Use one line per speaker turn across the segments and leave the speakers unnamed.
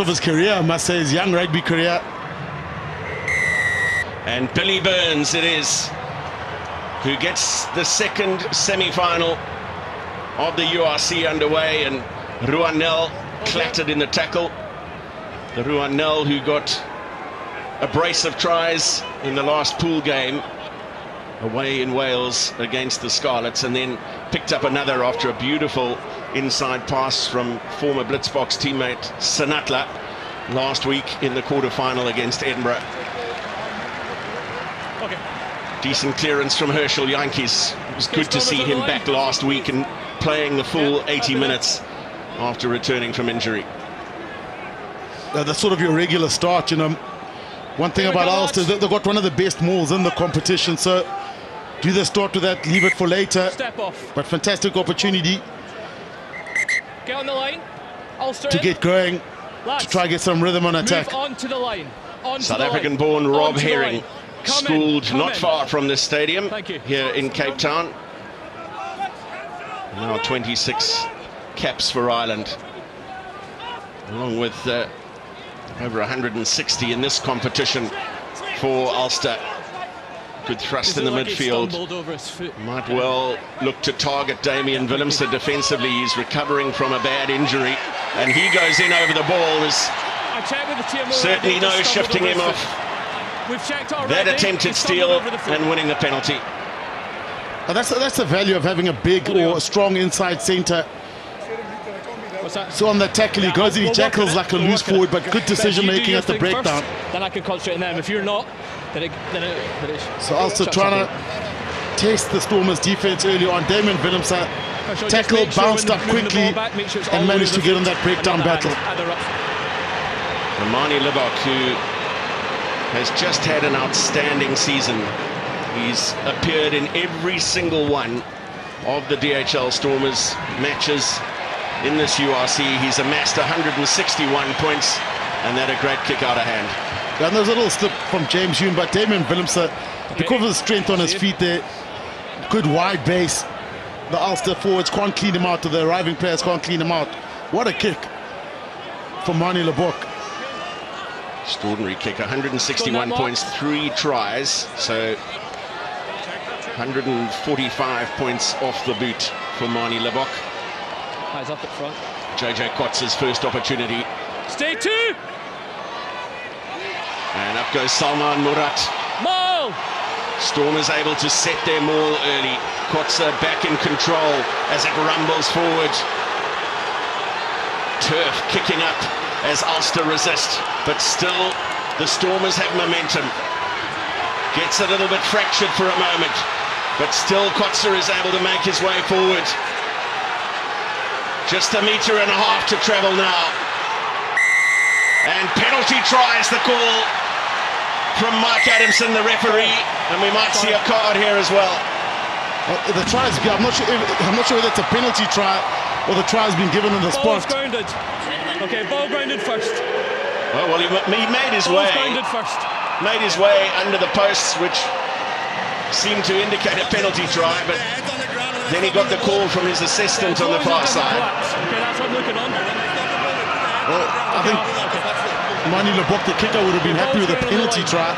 of his career, I must say, his young rugby career.
And Billy Burns it is, who gets the second semi-final of the URC underway, and Ruanel clattered in the tackle. The Ruanel who got a brace of tries in the last pool game away in Wales against the Scarlets, and then picked up another after a beautiful inside pass from former Blitzbox teammate Sanatla last week in the quarter-final against Edinburgh.
Okay.
Decent clearance from Herschel Yankees. It was good to see him back last week and playing the full 80 minutes after returning from injury.
That's sort of your regular start, you know. One thing about Ulster is that they've got one of the best mauls in the competition, so do they start with that, leave it for later?
Step off.
But fantastic opportunity.
Get on the line. Ulster
to get going,
lads,
to try and get some rhythm on attack.
Move onto the line.
South African-born Rob Herring, schooled not far from this stadium here in Cape Town. Now 26 caps for Ireland, along with over 160 in this competition for Ulster. Good thrust in the midfield. Might well look to target Damien Willemse defensively. He's recovering from a bad injury, and he goes in over the ball. There's certainly no shifting him off that attempted steal and winning the penalty.
That's the value of having a big or a strong inside centre. So on the tackle, he goes and he tackles like a loose forward, but good decision making at the breakdown.
Then I can concentrate on them. If you're not, then it
so also trying to test the Stormers defense early on. Damien Willemse tackle, bounced up quickly and managed to get in that breakdown battle.
Manie Libbok, who has just had an outstanding season. He's appeared in every single one of the DHL Stormers matches in this URC. He's amassed 161 points, and that a great kick out of hand.
And there's a little slip from James Hume, but Damien Willemse, because of the strength on his feet there, good wide base. The Ulster forwards can't clean him out, or the arriving players can't clean him out. What a kick from Manie Libbok.
Extraordinary kick, 161 points, 3 tries, so 145 points off the boot for Manie Libbok.
Eyes up at front.
JJ Kotz's first opportunity.
Stay 2!
And up goes Salman Murat.
Maul!
Stormers able to set their maul early. Kotze back in control as it rumbles forward. Turf kicking up as Ulster resist, but still the Stormers have momentum. Gets a little bit fractured for a moment, but still Kotze is able to make his way forward. Just 1.5 meters to travel now. And penalty try is the call from Mike Adamson, the referee, and we might see a card here as well.
The try is good. I'm not sure whether it's a penalty try or the try has been given on the spot.
Grounded. Okay, ball grounded first.
Oh, well, he made his way.
Grounded first.
Made his way under the posts, which seemed to indicate a penalty try, but then he got the call from his assistant on the far side.
Okay, that's what I'm looking on.
Well, I think Manie Libbok, the kicker, would have been happy with a penalty try.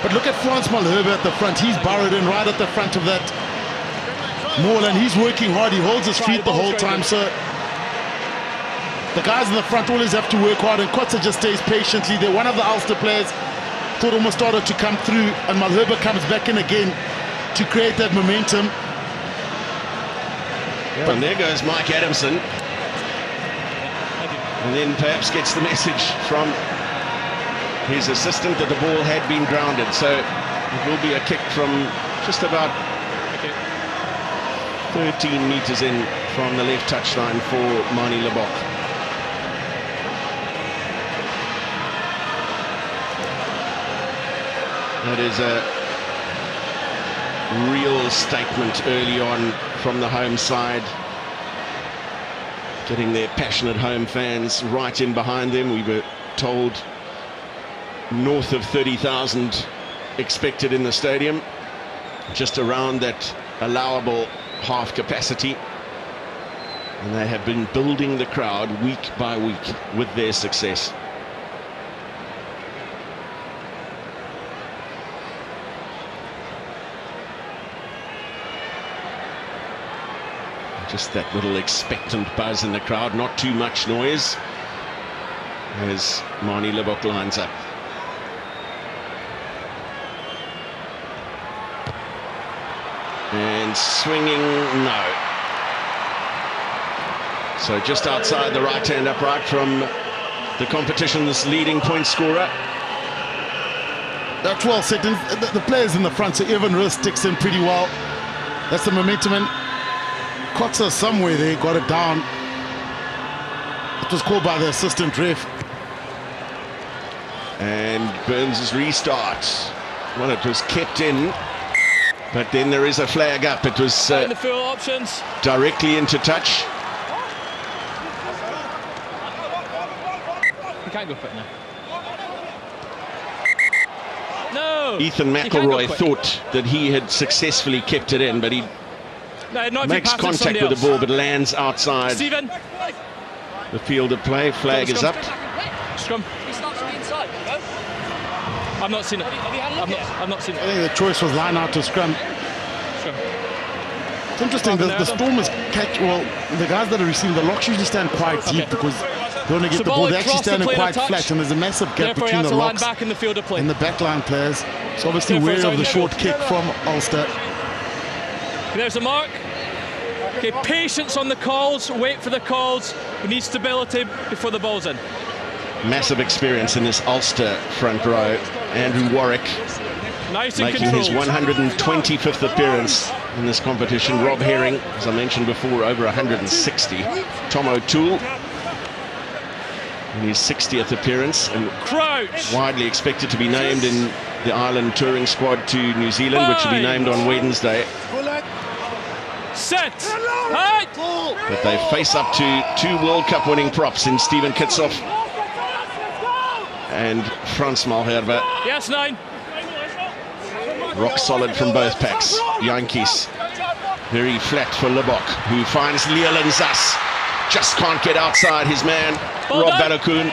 But look at Frans Malherbe at the front. He's burrowed in right at the front of that maul, and he's working hard. He holds his feet the whole time. So the guys in the front always have to work hard, and Kotze just stays patiently there. One of the Ulster players thought almost started to come through, and Malherbe comes back in again to create that momentum.
Yeah, and there goes Mike Adamson. And then perhaps gets the message from his assistant that the ball had been grounded. So it will be a kick from just about 13 meters in from the left touchline for Manie Libbok. That is a real statement early on from the home side, getting their passionate home fans right in behind them. We were told north of 30,000 expected in the stadium, just around that allowable half capacity, and they have been building the crowd week by week with their success. Just that little expectant buzz in the crowd, not too much noise as Marnie Libbok lines up. And swinging, no. So just outside the right-hand upright from the competition's leading point scorer.
That's well set. The players in the front, so Evan Russ sticks in pretty well. That's the momentum. And Coxa somewhere there got it down. It was called by the assistant ref.
And Burns' restart. Well, it was kept in, but then there is a flag up. It was
the full options.
Directly into touch.
You can't go quick now. No.
Ethan McElroy thought that he had successfully kept it in, but he makes contact with the ball, but lands outside
Stephen.
the field of play. Flag is up.
Scrum. He starts from the inside. I've not seen it. I've not seen it.
I think the choice was line out to scrum. It's interesting. The Stormers catch. Well, the guys that are receiving the locks usually stand quite deep because they want to get the ball. They're actually standing quite flat, and there's a massive gap between the locks
back in the field of play
and the backline players. So obviously wary of the short kick from Ulster.
There's a mark. Okay, patience on the calls. Wait for the calls. We need stability before the ball's in.
Massive experience in this Ulster front row. Andrew Warwick
nice and
making his 125th appearance in this competition. Rob Herring, as I mentioned before, over 160. Tom O'Toole in his 60th appearance, and
Crouch.
Widely expected to be named in the Ireland touring squad to New Zealand, which will be named on Wednesday.
Set. Height.
But they face up to two World Cup winning props in Steven Kitsoff and Frans Malherbe.
Yes, 9.
Rock solid from both packs. Yankees very flat for Libbok, who finds Leland Zas. Just can't get outside his man, Rob Balakoon.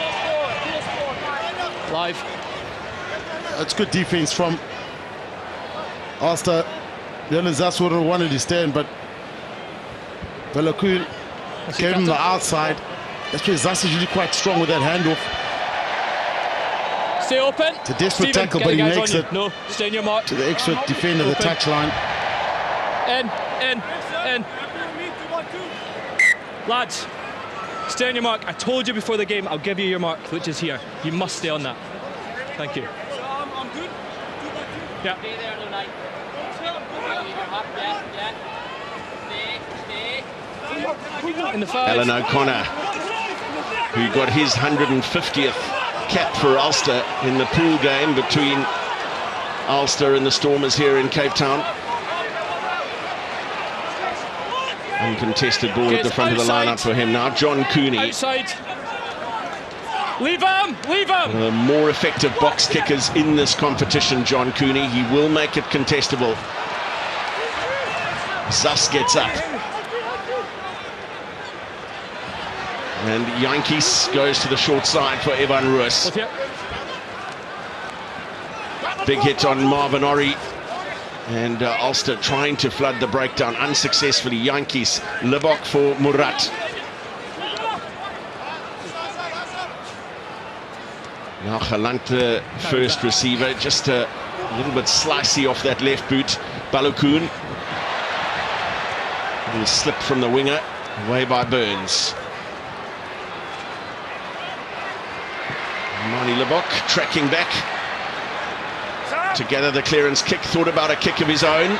Live.
That's good defense from Ulster. Leland Zas would have wanted to stand, but Balakoon gave him the outside. That's where Zas is usually quite strong with that handoff.
Stay open.
It's a desperate tackle, but he makes it.
No, stay in your mark.
To the extra defender, the touchline.
In. Lads, stay on your mark. I told you before the game, I'll give you your mark, which is here. You must stay on that. Thank you.
I'm good.
Yeah.
Stay there tonight.
In the 5.
Alan O'Connor, who got his 150th cap for Ulster in the pool game between Ulster and the Stormers here in Cape Town. Uncontested ball at the front of the lineup for him now. John Cooney.
Outside. Leave him!
The more effective box kickers in this competition, John Cooney. He will make it contestable. Zas gets up. And Yankees goes to the short side for Evan Russ. Big hit on Marvin Ori. And Ulster trying to flood the breakdown unsuccessfully. Yankees, Libbok for Murat. Now Galant, the first receiver, just a little bit slicey off that left boot. Balakoon. A little slip from the winger, away by Burns. Marnie Libbok tracking back. Together the clearance kick, thought about a kick of his own.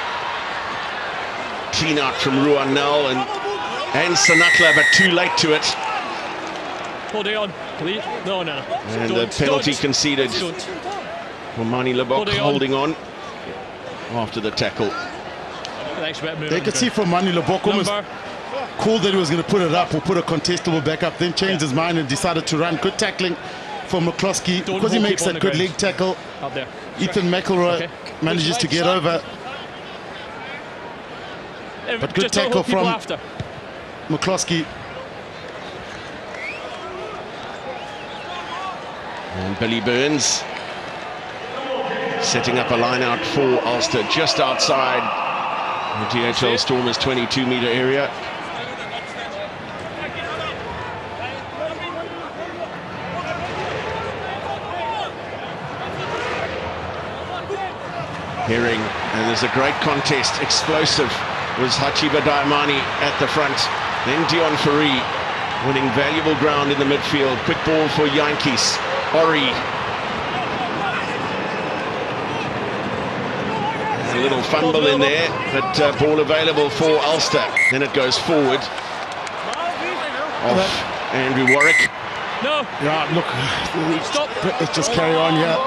Clean out from Ruanel and Sanatla, but too late to it.
Hold it on. No.
And the penalty conceded for Marnie Libbok, holding on after the tackle.
They could see from Marnie Libbok almost cool that he was going to put it up or put a contestable back up, then changed his mind and decided to run. Good tackling from McCloskey because he makes that good leg tackle.
Out there.
Ethan McElroy manages to get over. But good tackle from McCloskey.
And Billy Burns setting up a line out for Ulster just outside the DHL Stormers 22-metre area. Herring, and there's a great contest. Explosive was Hachiba Daimani at the front. Then Dion Fourie winning valuable ground in the midfield. Quick ball for Yankees. Ori. A little fumble in there, but ball available for Ulster. Then it goes forward. Off Andrew Warwick.
No.
Yeah, look,
Stop.
let's just carry on here.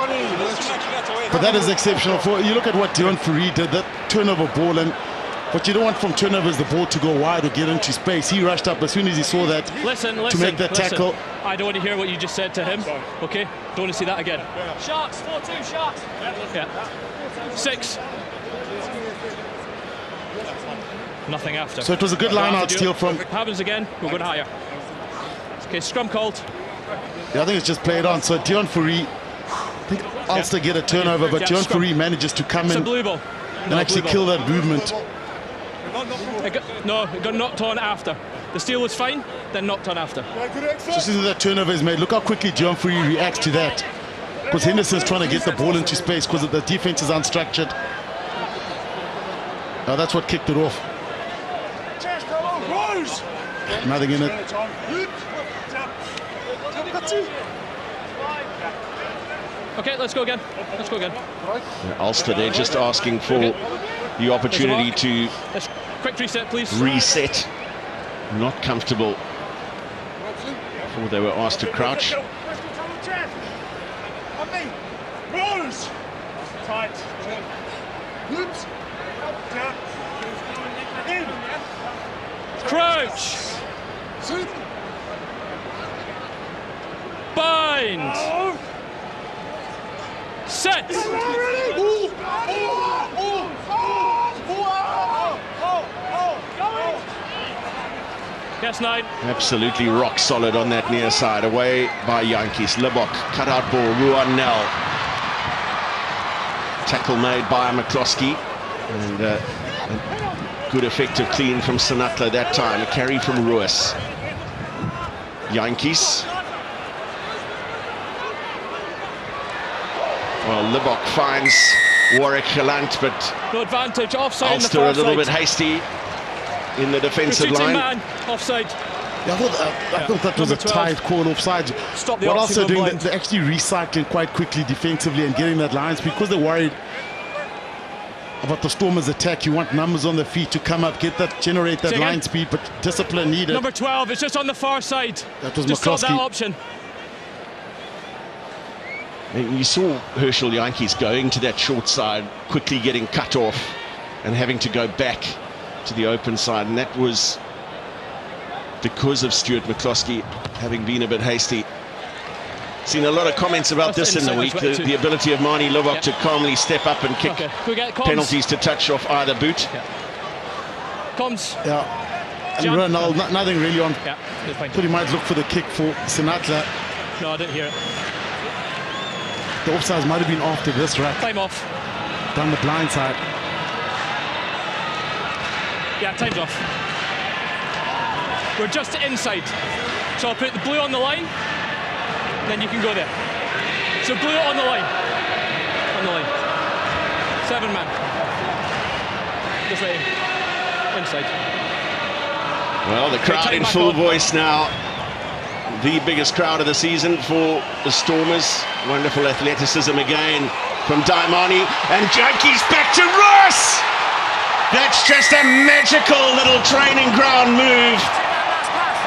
But that is exceptional. You look at what Dion Fourie did, that turnover ball, and what you don't want from turnover is the ball to go wide or get into space. He rushed up as soon as he saw that to make that tackle.
I don't want to hear what you just said to him. Okay? Don't want to see that again. Sharks, 4-2, Sharks. Yeah. 6. Nothing after.
So it was a good line-out steal from...
Happens again, we're going higher. Okay, scrum called.
Yeah, I think it's just played on. So Dion Fourie, I think Ulster get a turnover, but Dion Fourie manages to come in and actually kill that movement.
It got knocked on after. The steal was fine, then knocked on after.
So as soon as that turnover is made, look how quickly Dion Fourie reacts to that. Because Henderson's trying to get the ball into space because the defense is unstructured. That's what kicked it off. Nothing in it.
Okay, let's go again. Let's go again.
Ulster, they're just asking for the opportunity to
quick reset, please.
Reset. Not comfortable before they were asked to crouch.
Crouch. Bind. Set. Yes, 9.
Absolutely rock solid on that near side. Away by Yankees. Libbok, cut out ball. Ruanel. Tackle made by McCloskey. And a good effective clean from Sinatla that time. A carry from Ruiz. Yankees. Well, Libbok finds Warwick Galant, but
no advantage. Offside.
Ulster a little bit hasty in the defensive line.
Man. Offside.
Yeah, I thought that was a tight call offside.
Stop the
what also doing that, they're actually recycling quite quickly defensively and getting that line speed because they're worried about the Stormers' attack. You want numbers on the feet to come up, generate that line speed, but discipline needed.
Number 12, it's just on the far side.
That was
just
McCloskey.
Stop that option.
You saw Herschel Yankees going to that short side, quickly getting cut off and having to go back to the open side, and that was because of Stuart McCloskey having been a bit hasty. Seen a lot of comments about this in the week, the ability of Manie Libbok to calmly step up and kick penalties to touch off either boot.
Comms.
Yeah. And Ronald, nothing really on.
Yeah,
but he might look for the kick for Sinatla.
No, I didn't hear it.
The offsides might have been after this, right?
Time off.
Down the blind side.
Yeah, time's off. We're just inside. So I'll put the blue on the line, then you can go there. So blue on the line. On the line. 7 man. This way. Inside.
Well, the crowd in full voice now. The biggest crowd of the season for the Stormers. Wonderful athleticism again from Daimani. And Yankees back to Ross! That's just a magical little training ground move.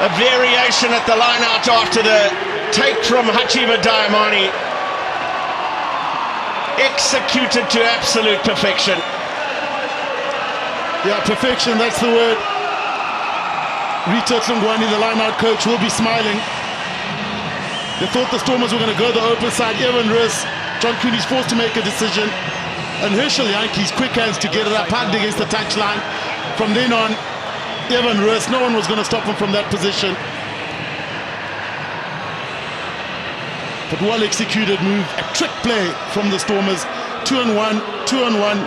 A variation at the line-out after the take from Hachiba Daimani. Executed to absolute perfection.
Yeah, perfection, that's the word. Rita Tlungwani, the line-out coach, will be smiling. They thought the Stormers were going to go the open side. Evan Riss, John Cooney's forced to make a decision. And Herschel Yankees, quick hands to get it up, hugged against the touchline. From then on, Evan Riss, no one was going to stop him from that position. But well executed move, a trick play from the Stormers. 2-on-1, 2-on-1.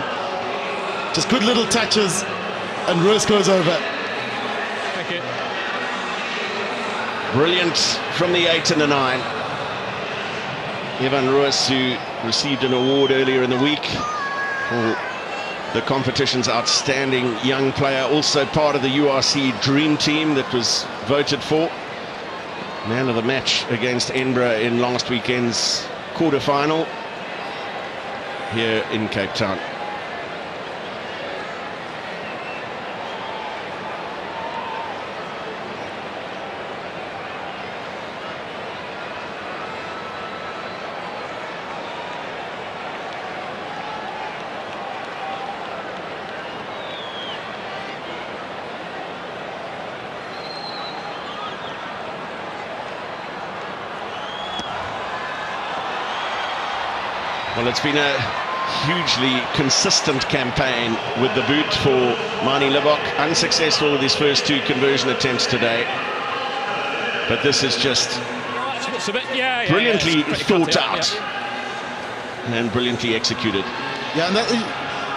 Just good little touches, and Riss goes over.
Brilliant from the 8 and the 9. Evan Ruiz, who received an award earlier in the week for the competition's outstanding young player, also part of the URC Dream Team that was voted for. Man of the match against Edinburgh in last weekend's quarter-final here in Cape Town. Well, it's been a hugely consistent campaign with the boot for Manie Libbok. Unsuccessful with his first 2 conversion attempts today. But this is just brilliantly thought out and brilliantly executed.
Yeah, and that,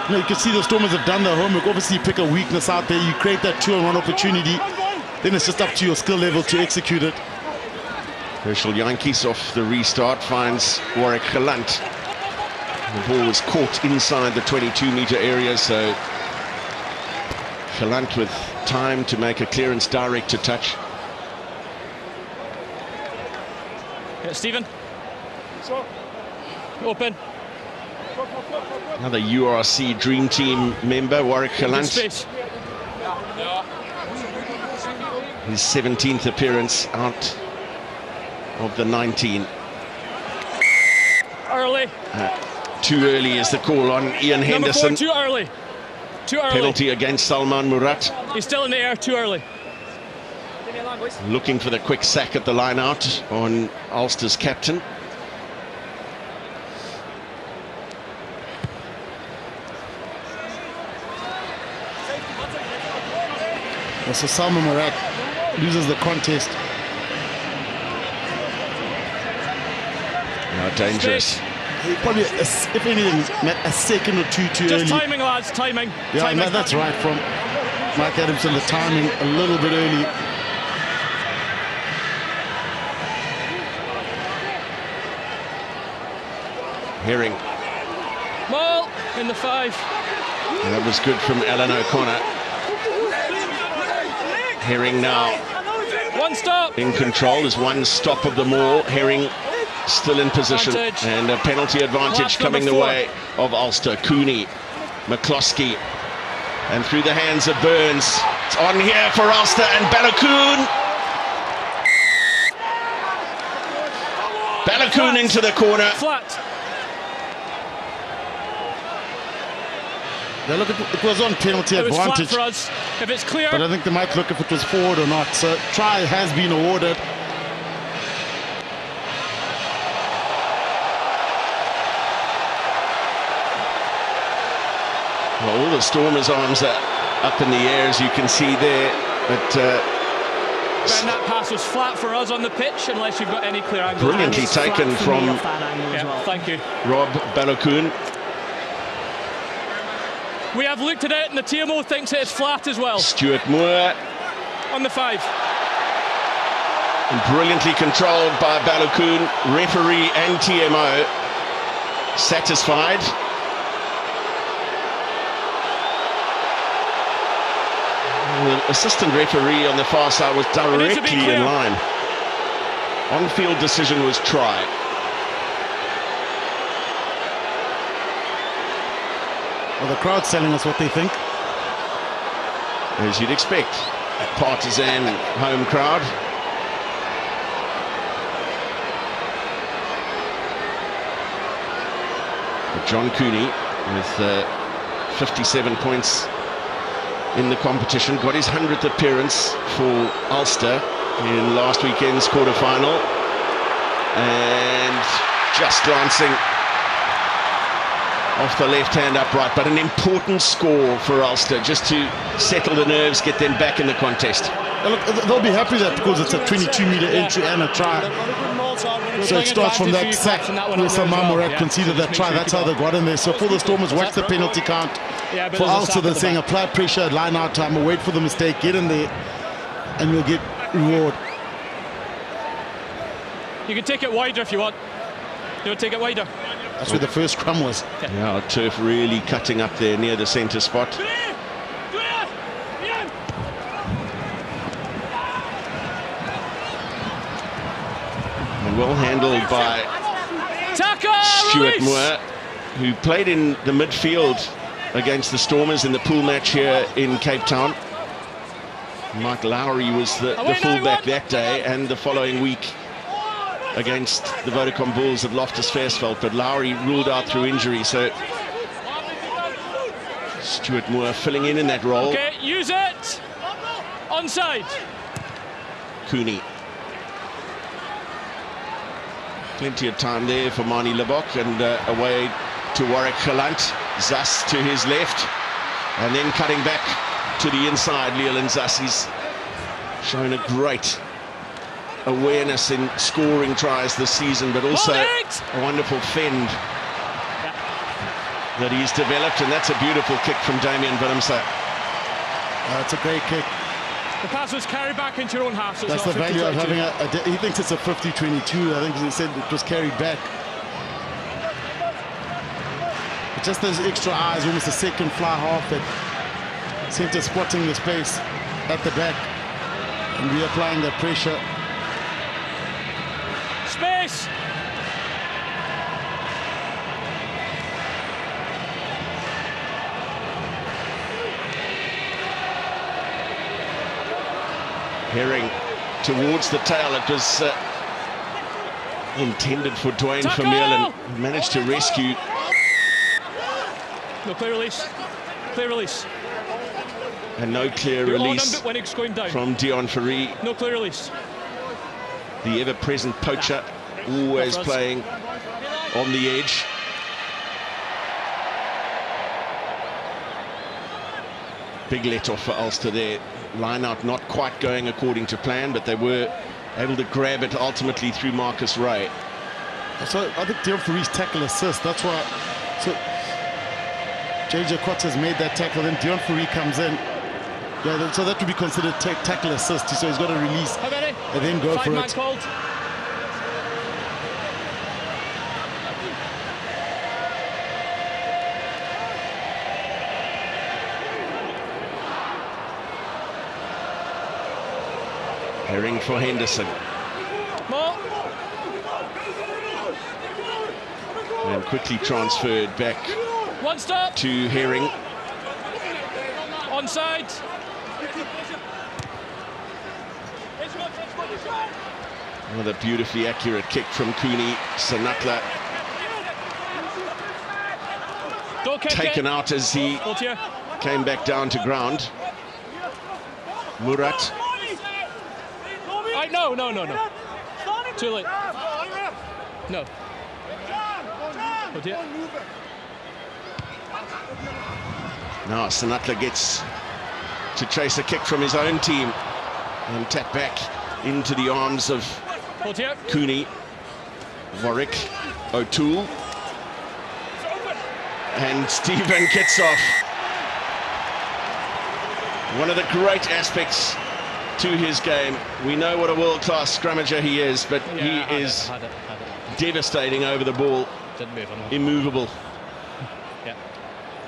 you can see the Stormers have done their homework. Obviously, you pick a weakness out there, you create that 2-on-1 opportunity, then it's just up to your skill level to execute it.
Herschel Jantjies off the restart finds Warwick Gelant. The ball was caught inside the 22-meter area, so Gelant with time to make a clearance direct to touch.
Yeah, Stephen. Open.
Another URC Dream Team member, Warwick Gelant. His 17th appearance out of the 19.
Early.
Too early is the call on Ian Henderson.
4, too early. Too early.
Penalty against Salman Murat.
He's still in the air, too early.
Looking for the quick sack at the line out on Ulster's captain.
So Salman Murat loses the contest.
Now dangerous.
Probably, if anything, a second or 2 too early.
Just timing, lads, timing.
Yeah,
timing.
that's right from Mike Adamson, the timing a little bit early.
Herring.
Ball in the 5.
And that was good from Alan O'Connor. Herring now
1 stop.
in control. There's 1 stop of the maul. Herring still in position,
advantage.
And a penalty advantage
Last
coming the
number 4.
way of Ulster. Cooney, McCloskey, and through the hands of Burns. It's on here for Ulster and Balogun. Balogun into the corner.
Flat.
Now look, it was on penalty
It was
advantage.
flat for us. If it's clear.
But I think they might look if it was forward or not. So try has been awarded.
Well, all the Stormers' arms are up in the air, as you can see there. But
Ben, that pass was flat for us on the pitch, unless you've got any clear angle.
brilliantly taken from
Thank you.
Rob Balogun.
We have looked at it, and the TMO thinks it is flat as well.
Stuart Moore.
On the 5.
And brilliantly controlled by Balogun. Referee and TMO satisfied. The assistant referee on the far side was directly in line. On-field decision was try.
Well, the crowd's telling us what they think.
As you'd expect, a partisan home crowd. But John Cooney with 57 points in the competition, got his 100th appearance for Ulster in last weekend's quarter-final, and just glancing off the left-hand upright, but an important score for Ulster, just to settle the nerves, get them back in the contest.
Yeah, look, they'll be happy with that because it's a 22-meter entry and a try. So it starts from that sack where Salman Murat conceded that try. That's how they got in there. So for the Stormers, watch the penalty count. For Ulster, they're saying apply pressure at line-out time, or wait for the mistake, get in there, and we'll get reward.
You can take it wider if you want. You want to take it wider?
That's where the first scrum was.
Yeah, turf really cutting up there near the centre spot. And well handled by Stuart Moore, who played in the midfield against the Stormers in the pool match here in Cape Town. Mike Lowry was the fullback that day and the following week against the Vodacom Bulls of Loftus Versfeld, but Lowry ruled out through injury, so Stuart Moore filling in that role.
Okay, use it! Onside!
Cooney. Plenty of time there for Manie Libbok, and away to Warwick Galant. Zas to his left, and then cutting back to the inside. Leland Zas, he's shown a great awareness in scoring tries this season, but also a wonderful fend that he's developed, and that's a beautiful kick from Damien Willemse.
It's a great kick.
The pass was carried back into your own half. So
that's the value of having he thinks it's a 50-22. I think he said it was carried back. But just those extra eyes, almost a second fly half, that centre spotting the space at the back and reapplying that pressure.
Space!
Herring towards the tail. It was intended for Dwayne Vermeulen, and managed to rescue.
No clear release. Clear release.
And no clear release from Dion Fourie.
No clear release.
The ever-present poacher, always playing on the edge. Big let-off for Ulster there. Line-out not quite going according to plan, but they were able to grab it ultimately through Marcus Ray.
So I think Dion Fourie's tackle assist, that's why. So JJ Kwats has made that tackle, then Dion Fourie comes in. Yeah, so that would be considered tackle assist. So he's got to release and then go for it.
Called.
Herring for Henderson.
More.
And quickly transferred back.
One stop.
To Herring.
Onside.
Another beautifully accurate kick from Cooney. Sanatla taken out as he came back down to ground. Murat.
No. Too late. No.
Now Sanatla gets to chase a kick from his own team and tap back into the arms of Cooney, Warwick, O'Toole, and Stephen Kitsoff. One of the great aspects to his game. We know what a world-class scrummager he is, but he is devastating over the ball. Immovable.
Yeah.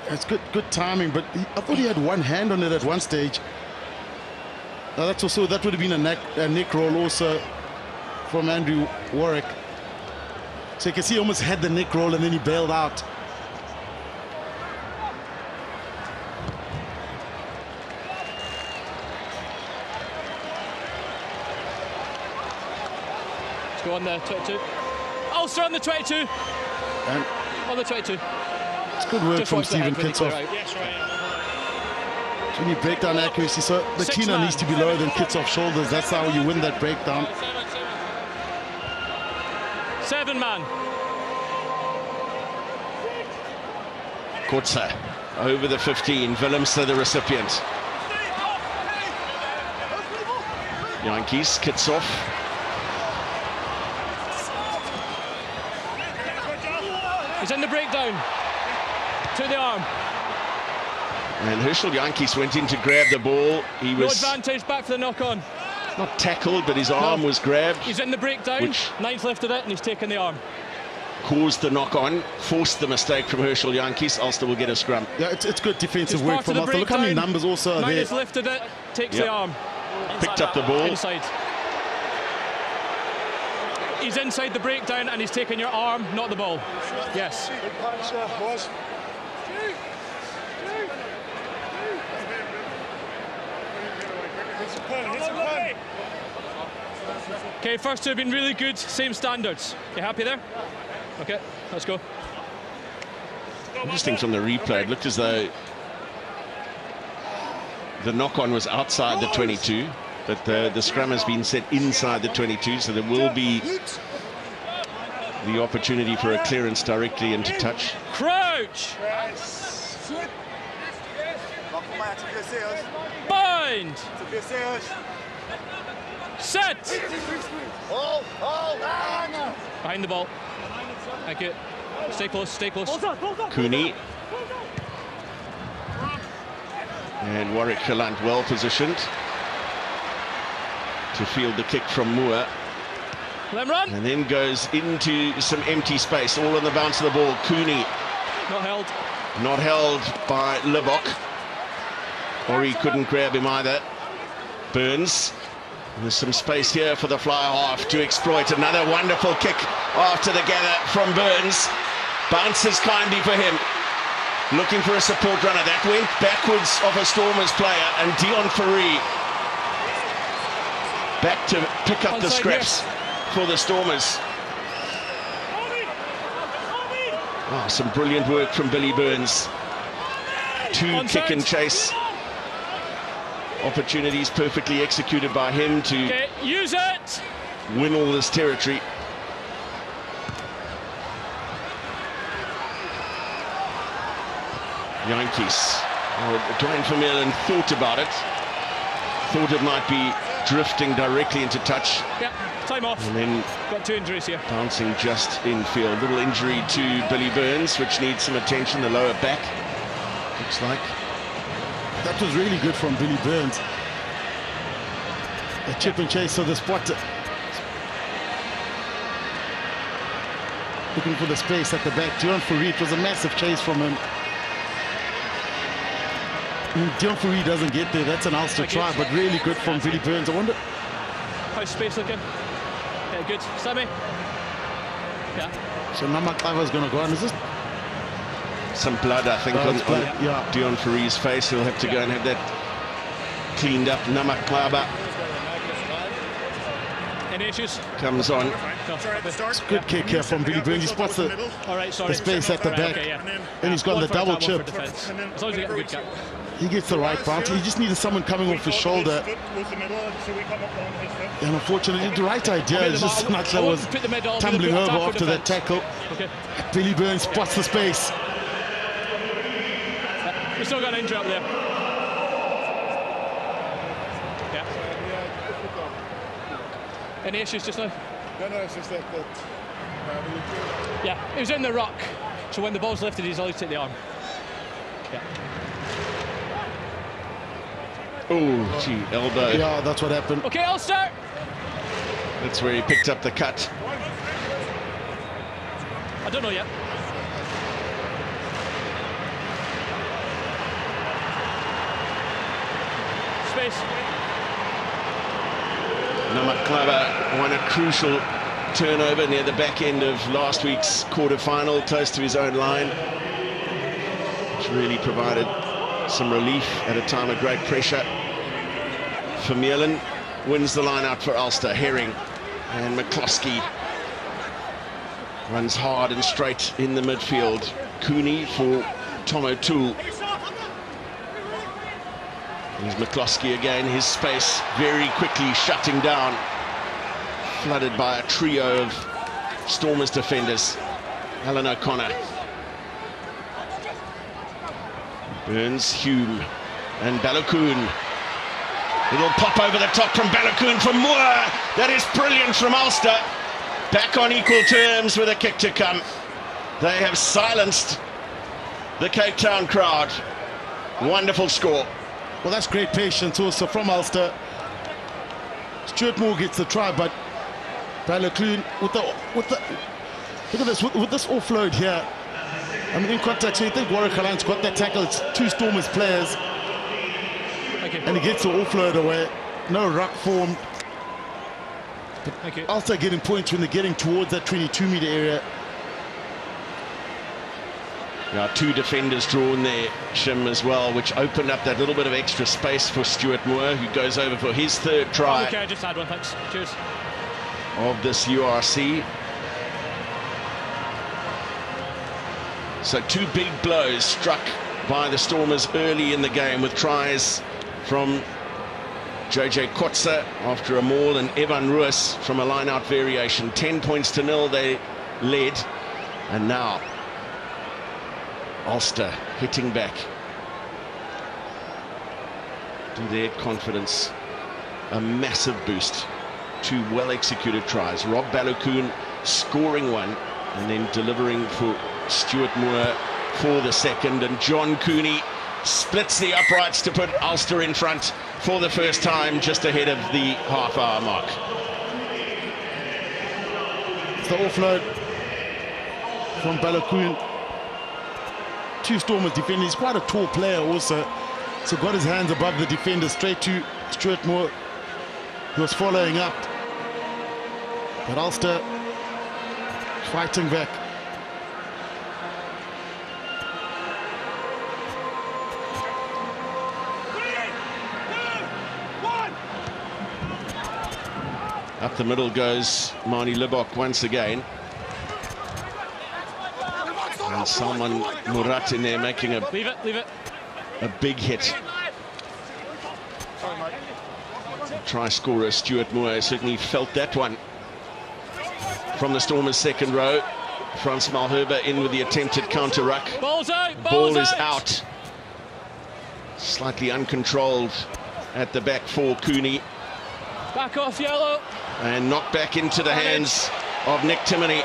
It's good timing, but I thought he had one hand on it at one stage. Now that's also, that would have been a neck roll also from Andrew Warwick. So you can see he almost had the neck roll and then he bailed out.
Let's go on the 22. Ulster on the 22.
And
on the 22.
It's good work from Stephen Kitsoff.
Yes, right.
When you break down accuracy, so the cleaner needs to be lower than Kitsoff's shoulders. That's how you win that breakdown.
7 man.
Kotsa over the 15. Willemse the recipient. Yankees, Kitsoff.
He's in the breakdown. To the arm.
And Herschel Yankees went in to grab the ball. He was
no advantage, back for the knock-on.
Not tackled, but his arm was grabbed.
He's in the breakdown. Ninth lifted it and he's taken the arm.
caused the knock-on, forced the mistake from Herschel Yankees. Ulster will get a scrum.
Yeah, it's good defensive
It's
work
part
from
of the
Ulster. Look how many
breakdown.
numbers also are there.
Minus lifted it, takes the arm.
Picked up the ball.
Inside. He's inside the breakdown and he's taking your arm, not the ball. Yes. Okay, first two have been really good, same standards. You happy there? Okay, let's go.
Interesting from the replay. It looked as though the knock-on was outside the 22, but the scrum has been set inside the 22, so there will be the opportunity for a clearance directly into touch.
Crouch! Bind! Set! Behind the ball. Thank you. Stay close, stay close.
Cooney. And Warwick Galant well positioned to field the kick from Moore.
Let him run!
And then goes into some empty space, all on the bounce of the ball. Cooney.
Not held.
Not held by Libbok. Or he couldn't grab him either. Burns. There's some space here for the fly half to exploit. Another wonderful kick after the gather from Burns. Bounces kindly for him. Looking for a support runner. That went backwards of a Stormers player. And Dion Ferree back to pick up the scraps for the Stormers. Oh, some brilliant work from Billy Burns. Two kick and chase opportunities perfectly executed by him to
use it.
Win all this territory. Yankees. Oh, Dwayne Vermeulen thought about it. Thought it might be drifting directly into touch.
Yeah, time off.
And then
got two injuries here.
Bouncing just infield. Little injury to Billy Burns, which needs some attention. The lower back, looks like.
That was really good from Billy Burns. A chip and chase of the spot. Looking for the space at the back. Dion Ferree, it was a massive chase from him. Dion Ferree doesn't get there. That's an Ulster try, but really good from Billy Burns. I wonder.
How's space looking? Yeah, good. Semi? Yeah.
So Namaklava's going to go on. Is this?
Some blood, I think, on
yeah.
Dion Ferree's face. He'll have to go and have that cleaned up. Namaklava
any issues?
Comes on.
No.
It's a good kick here from Billy Burns. He spots the space at the back.
Okay, yeah.
And he's got the double chip.
As long as you get a good cut.
He gets the right bounce. He just needed someone coming off his shoulder. And unfortunately, the right idea is just Nakla was tumbling over after that tackle.
Okay.
Billy Burns spots the space.
We still got an injury up there. Yeah. Any issues just now?
No, it's just that
yeah, it was in the ruck. So when the ball's lifted, he's allowed to take the arm. Yeah.
Oh, gee, elbow.
Yeah, that's what happened.
Okay, Ulster.
That's where he picked up the cut.
I don't know yet. Space.
Namaklava won a crucial turnover near the back end of last week's quarter-final, close to his own line, which really provided some relief at a time of great pressure. Vermeulen wins the line out for Ulster. Herring and McCloskey runs hard and straight in the midfield. Cooney for Tom O'Toole. Here's McCloskey again, his space very quickly shutting down. Flooded by a trio of Stormers defenders. Alan O'Connor. Burns, Hume and Balogun. It'll pop over the top from Balogun from Moore. That is brilliant from Ulster. Back on equal terms with a kick to come. They have silenced the Cape Town crowd. Wonderful score.
Well, that's great patience also from Ulster. Stuart Moore gets the try, but Balogun with the Look at this, with this offload here. I mean, in contact, so you think Warwick Alliance got that tackle. It's two Stormers players. And he gets the offload away. No ruck formed. But Ulster getting points when they're getting towards that 22-meter area.
Yeah, two defenders drawn there, Shim, as well, which opened up that little bit of extra space for Stuart Moore, who goes over for his third try.
Okay, I just had one, thanks. Cheers.
Of this URC. So two big blows struck by the Stormers early in the game with tries from JJ Kotze after a maul and Evan Ruiz from a line-out variation. 10 points to 0 they led, and now Ulster hitting back to their confidence. A massive boost. Two well-executed tries. Rob Balogun scoring one and then delivering for Stuart Moore for the second, and John Cooney splits the uprights to put Ulster in front for the first time just ahead of the half-hour mark.
It's the offload from Balogun. Two Stormers defenders. He's quite a tall player also, so got his hands above the defender straight to Stuart Moore, who was following up. But Ulster fighting back.
Up the middle goes Mani Libbok once again. And Salman Murat in there making a big hit. Try scorer Stuart Moore certainly felt that one. From the Stormers' second row, Frans Malherbe in with the attempted counter ruck.
Ball's out,
Ball is out. Slightly uncontrolled at the back for Cooney.
Back off, yellow.
And knocked back into the hands of Nick Timoney.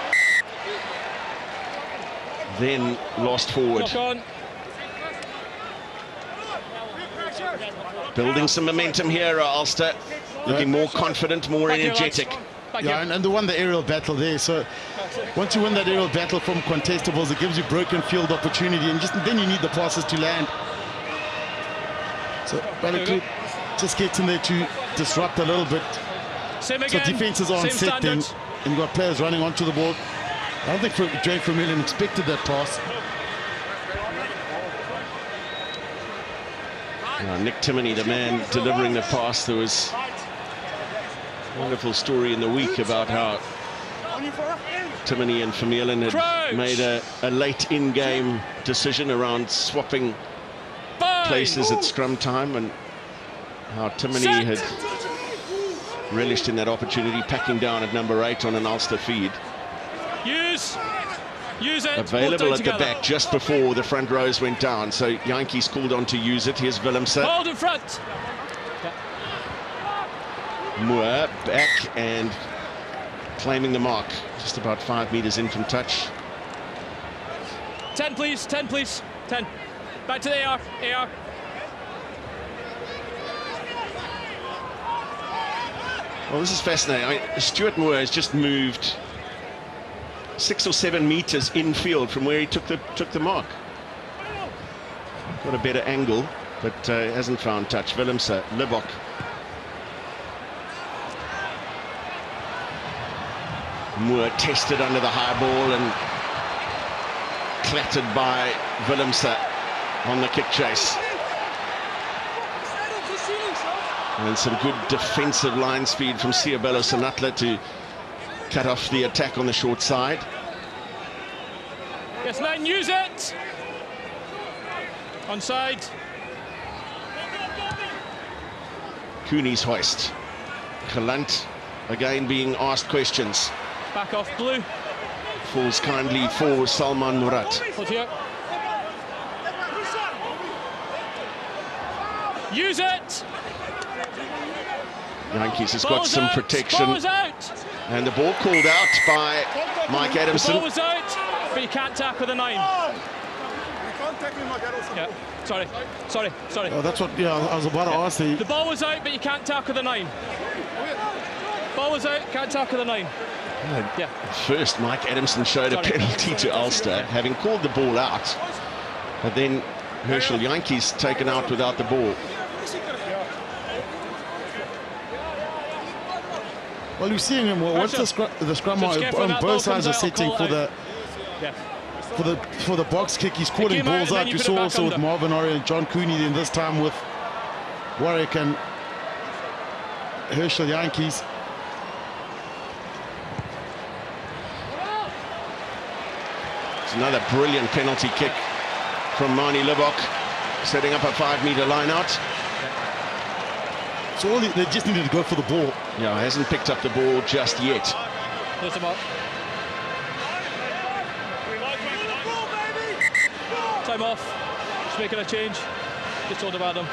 Then lost forward. Building some momentum here, Ulster. Looking more confident, more energetic.
Yeah, and they won the aerial battle there. So once you win that aerial battle from contestables, it gives you broken field opportunity, and then you need the passes to land. So Balogun just gets in there to disrupt a little bit. So defenses are on set then, and you've got players running onto the ball. I don't think Jake Vermeulen expected that pass.
Nick Timoney, the man delivering the pass. There was a wonderful story in the week about how Timoney and Vermeulen had made a late in-game decision around swapping places at scrum time, and how Timoney had relished in that opportunity, packing down at number 8 on an Ulster feed.
Use it.
Available at the back just before the front rows went down, so Yankees called on to use it. Here's Willemse.
Hold in front.
Moore back and claiming the mark, just about 5 meters in from touch.
10 please, 10 please, 10. Back to the AR.
Well, this is fascinating. Stuart Moore has just moved 6 or 7 meters infield from where he took the mark. Got a better angle, but hasn't found touch. Willemse, Libbok. Moore tested under the high ball and clattered by Willemse on the kick chase. And some good defensive line speed from Siabelo Sanatla to cut off the attack on the short side.
Yes, man, use it. Onside.
Cooney's hoist. Galant again being asked questions.
Back off, blue.
Falls kindly for Salman Murat.
Hold here. Use it.
Yankees has got some protection.
Ball is out.
And the ball called out by Mike Adamson.
The ball was out, but you can't tackle the 9. Yeah, sorry.
Oh, that's what, yeah, I was about to ask you.
The ball was out, but you can't tackle the 9. Ball was out, can't tackle the 9. Yeah.
First, Mike Adamson showed a penalty to Ulster, having called the ball out. But then Herschel Jantjies taken out without the ball.
Well, you're seeing him. Once the scrum on both sides are setting for the box kick, he's calling balls out. You saw also with Marvin Orrie and John Cooney, then this time with Warwick and Herschel Jantjies.
It's another brilliant penalty kick from Manie Libbok, setting up a 5-meter line out.
So all they just needed to go for the ball.
Yeah, hasn't picked up the ball just yet.
There's the mark. Time off. Just making a change. Just told about them.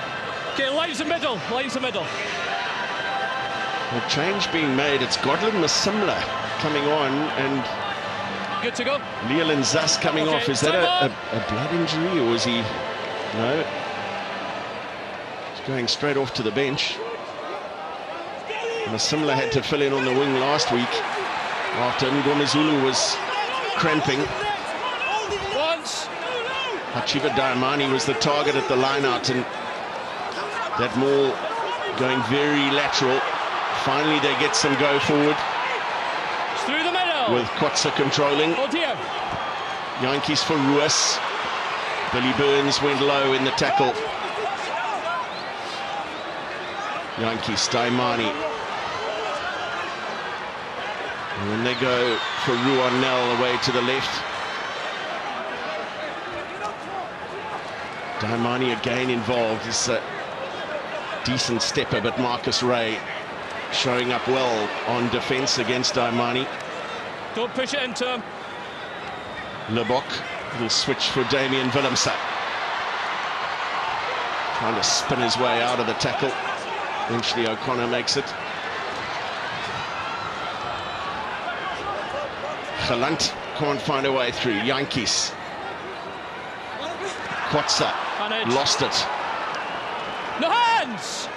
Okay, lines the middle. Lines the middle.
A change being made. It's Godlin Masimla coming on and
good to go.
Leland Zas coming off. Is that a blood injury or is he? No. He's going straight off to the bench. Masimla had to fill in on the wing last week after Ngomezulu was cramping.
Once.
Hachiva Diamani was the target at the line-out, and that maul going very lateral. Finally, they get some go forward.
It's through the middle.
With Kotze controlling.
Oh dear.
Jantjies for Ruas. Billy Burns went low in the tackle. Jantjies, Diamani. And then they go for Ruanel away to the left. Diamani again involved. He's a decent stepper, but Marcus Ray showing up well on defence against Diamani.
Don't push it into him.
Libbok will switch for Damien Willemse. Trying to spin his way out of the tackle. Eventually O'Connor makes it. Gelant can't find a way through. Jantjies. Kotze lost it.
No hands!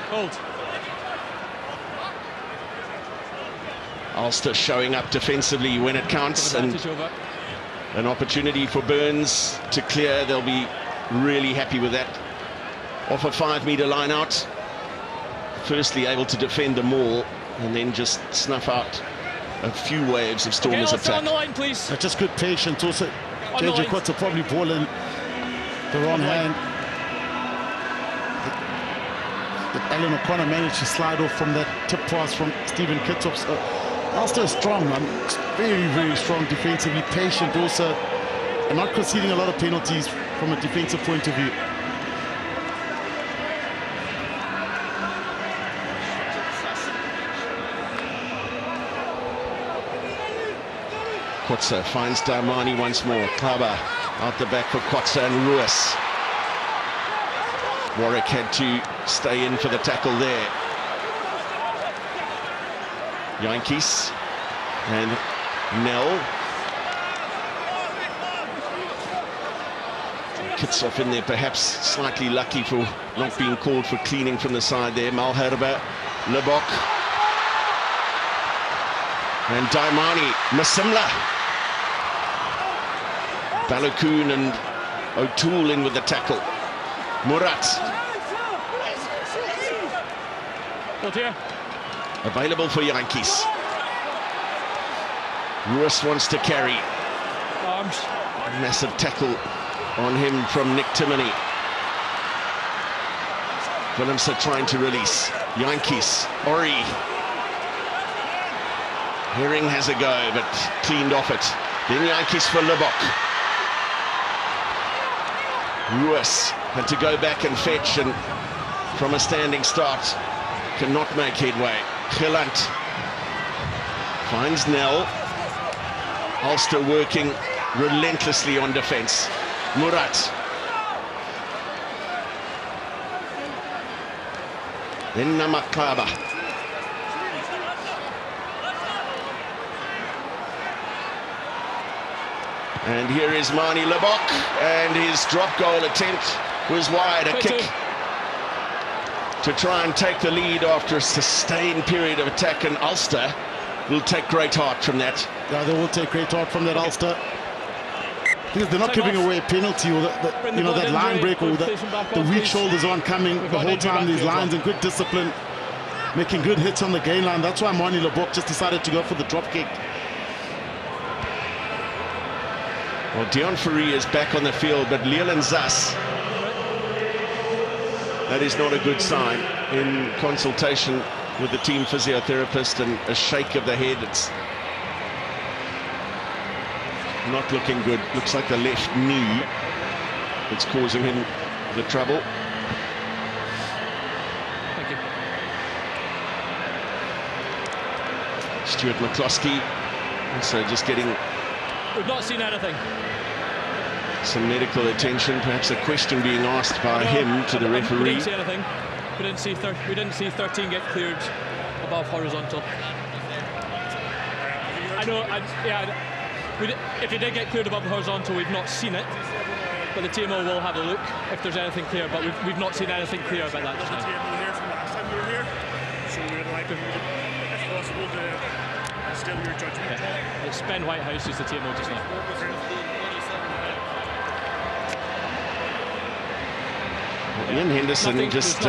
Hold.
Ulster showing up defensively when it counts, and an opportunity for Burns to clear. They'll be really happy with that. Off a 5-meter line out. Firstly able to defend the maul and then just snuff out a few waves of Stormers attack.
On the line, please.
Just good patience. Also, JJ Kotze probably ball in the wrong hand. But Alan O'Connor managed to slide off from that tip pass from Stephen Kitsoff. So Ulster is strong, man. Very, very strong defensively, patient also, and not conceding a lot of penalties from a defensive point of view.
Kotze finds Diamani once more. Klaba out the back for Kotze and Ruas. Warwick had to stay in for the tackle there. Jantjies and Nell. Kitsoff in there, perhaps slightly lucky for not being called for cleaning from the side there. Malherbe, Libbok. And Diamani, Masimla. Balogun and O'Toole in with the tackle. Murat.
Oh dear.
Available for Jantjies. Ruas wants to carry.
Arms.
Massive tackle on him from Nick Timoney. Willemse trying to release. Jantjies, Orrie. Herring has a go, but cleaned off it. Then Jantjies for Libbok. Ruas had to go back and fetch, and from a standing start cannot make headway. Gelant finds Nell. Ulster working relentlessly on defence. Murat. Then Namaklaba. And here is Manie Libbok, and his drop goal attempt was wide. A kick to try and take the lead after a sustained period of attack, and Ulster will take great heart from that.
Yeah, they will take great heart from that, Ulster. Because they're not giving away a penalty or that line break or the weak shoulders aren't coming the whole time. These lines and good discipline, making good hits on the gain line. That's why Libbok just decided to go for the drop kick.
Well, Dion Fourie is back on the field, but Leland Zas, that is not a good sign. In consultation with the team physiotherapist and a shake of the head, it's not looking good. Looks like the left knee that's causing him the trouble.
Thank you.
Stuart McCloskey also just getting...
We've not seen anything.
Some medical attention, perhaps a question being asked by him to the referee.
We didn't see anything. We didn't see 13 get cleared above horizontal. I know. If he did get cleared above the horizontal, we've not seen it. But the TMO will have a look if there's anything clear. But we've not seen anything clear about that just now.
Here from last time we were here, so we would like, if possible, to still your judgment.
Yeah. It's Ben Whitehouse who's the TMO just now.
Ian Henderson just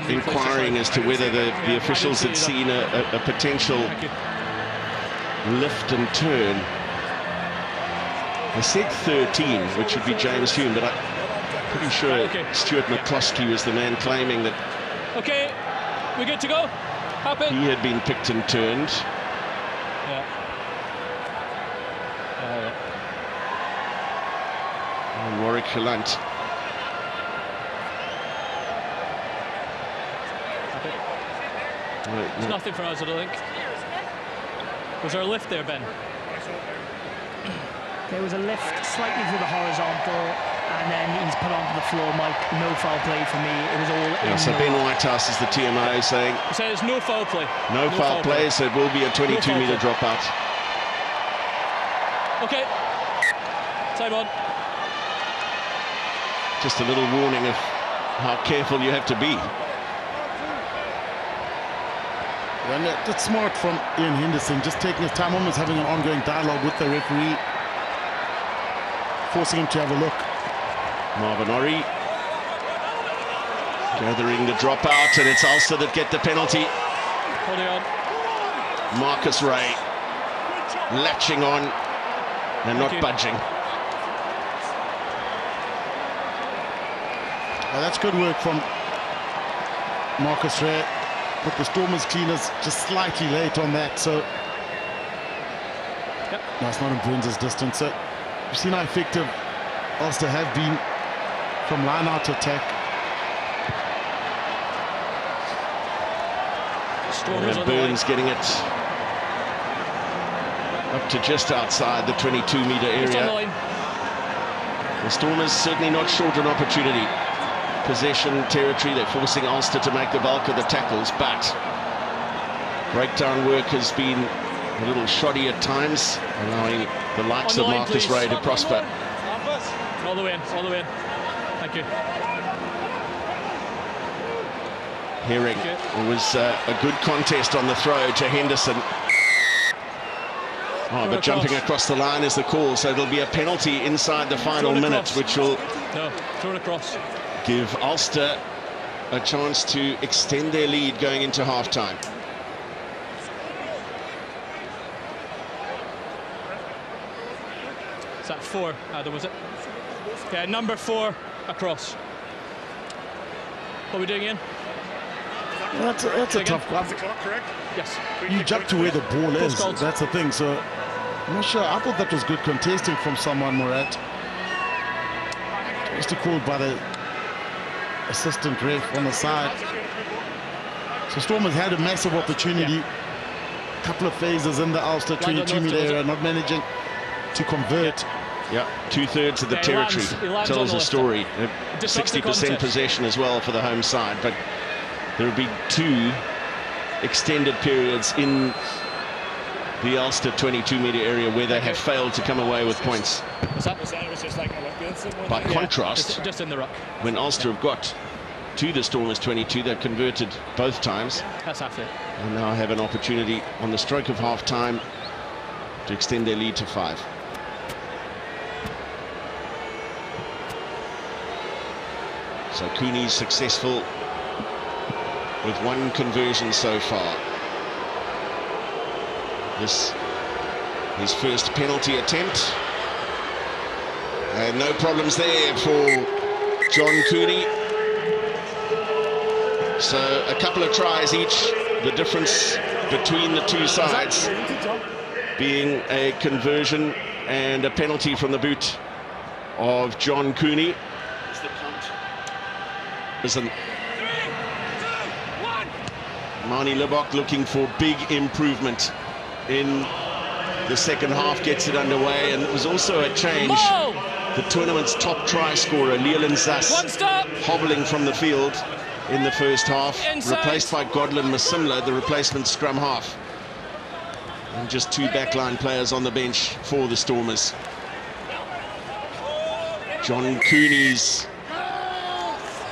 inquiring as to whether the officials had seen a potential lift and turn. They said 13, which would be James Hume, but I'm pretty sure Stuart McCloskey was the man claiming that.
Okay, we're good to go. Happy.
He had been picked and turned.
Yeah.
And Warwick Galant.
There's nothing for us, I don't think. Was there a lift there, Ben?
There was a lift slightly to the horizontal, and then he's put onto the floor. Mike, no foul play for me. It was all in.
So Ben Whitehouse is the TMO saying.
He said it's no foul play.
No foul play, so it will be a 22-metre dropout.
Okay. Time on.
Just a little warning of how careful you have to be.
And that's smart from Ian Henderson, just taking his time, almost having an ongoing dialogue with the referee, forcing him to have a look.
Marvin Orrie gathering the dropout, and it's Ulster that get the penalty.
Holding on.
Marcus Ray latching on and not budging.
Well, that's good work from Marcus Ray. But the Stormers cleaners just slightly late on that, so no, it's not in Burns' distance. So you've seen how effective Ulster have been from line-out to attack.
And Burns getting it up to just outside the 22-metre area. The Stormers certainly not short an opportunity. Possession territory, they're forcing Ulster to make the bulk of the tackles, but breakdown work has been a little shoddy at times, allowing the likes of Marcus Ray to prosper.
All the way in, all the way in. Thank you.
Herring, it was a good contest on the throw to Henderson. Oh, but jumping across the line is the call, so there'll be a penalty inside the final minute, which will
throw it across.
Give Ulster a chance to extend their lead going into half-time.
Is that 4, Adam, was it? Yeah, number 4 across. What are we doing, Ian?
That's a tough one.
Is the clock correct?
Yes.
You jump to where the ball is, that's the thing. So I'm not sure. I thought that was good contesting from someone, Murat. Just called by the assistant ref on the side. So Stormers had a massive opportunity. A couple of phases in the Ulster 22-metre area, not managing to convert.
Yeah, 2/3 of the territory tells a story. 60% possession as well for the home side, but there will be 2 extended periods in the Ulster 22-metre area where they have failed to come away with points.
Was that?
Was just like
By contrast,
just in the ruck.
when Ulster have got to the Stormers 22. They've converted both times.
That's half it.
And now have an opportunity on the stroke of half-time to extend their lead to 5. So Cooney's successful with 1 conversion so far. This his first penalty attempt. And no problems there for John Cooney. So a couple of tries each. The difference between the two sides being a conversion and a penalty from the boot of John Cooney. Listen, Marnie Libbok looking for big improvement in the second half, gets it underway, and it was also a change. The tournament's top try scorer, Leland Zass, hobbling from the field in the first half, replaced by Godlin Masimla, the replacement scrum half. And just 2 backline players on the bench for the Stormers. John Cooney's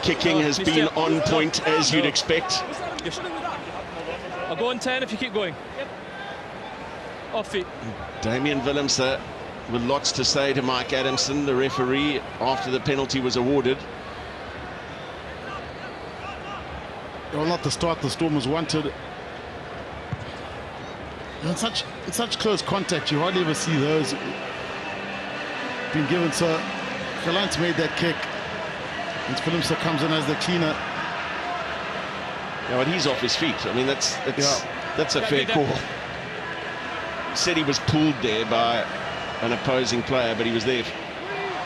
kicking has been on point, as you'd expect.
I'll go on 10 if you keep going. Off feet.
Damien Willems with lots to say to Mike Adamson, the referee, after the penalty was awarded.
Well, not the start the Stormers wanted. In such close contact, you hardly ever see those being given. So Gallant made that kick, and Philipsa comes in as the cleaner.
Yeah, but he's off his feet. I mean, that's a fair call. Said he was pulled there by an opposing player, but he was there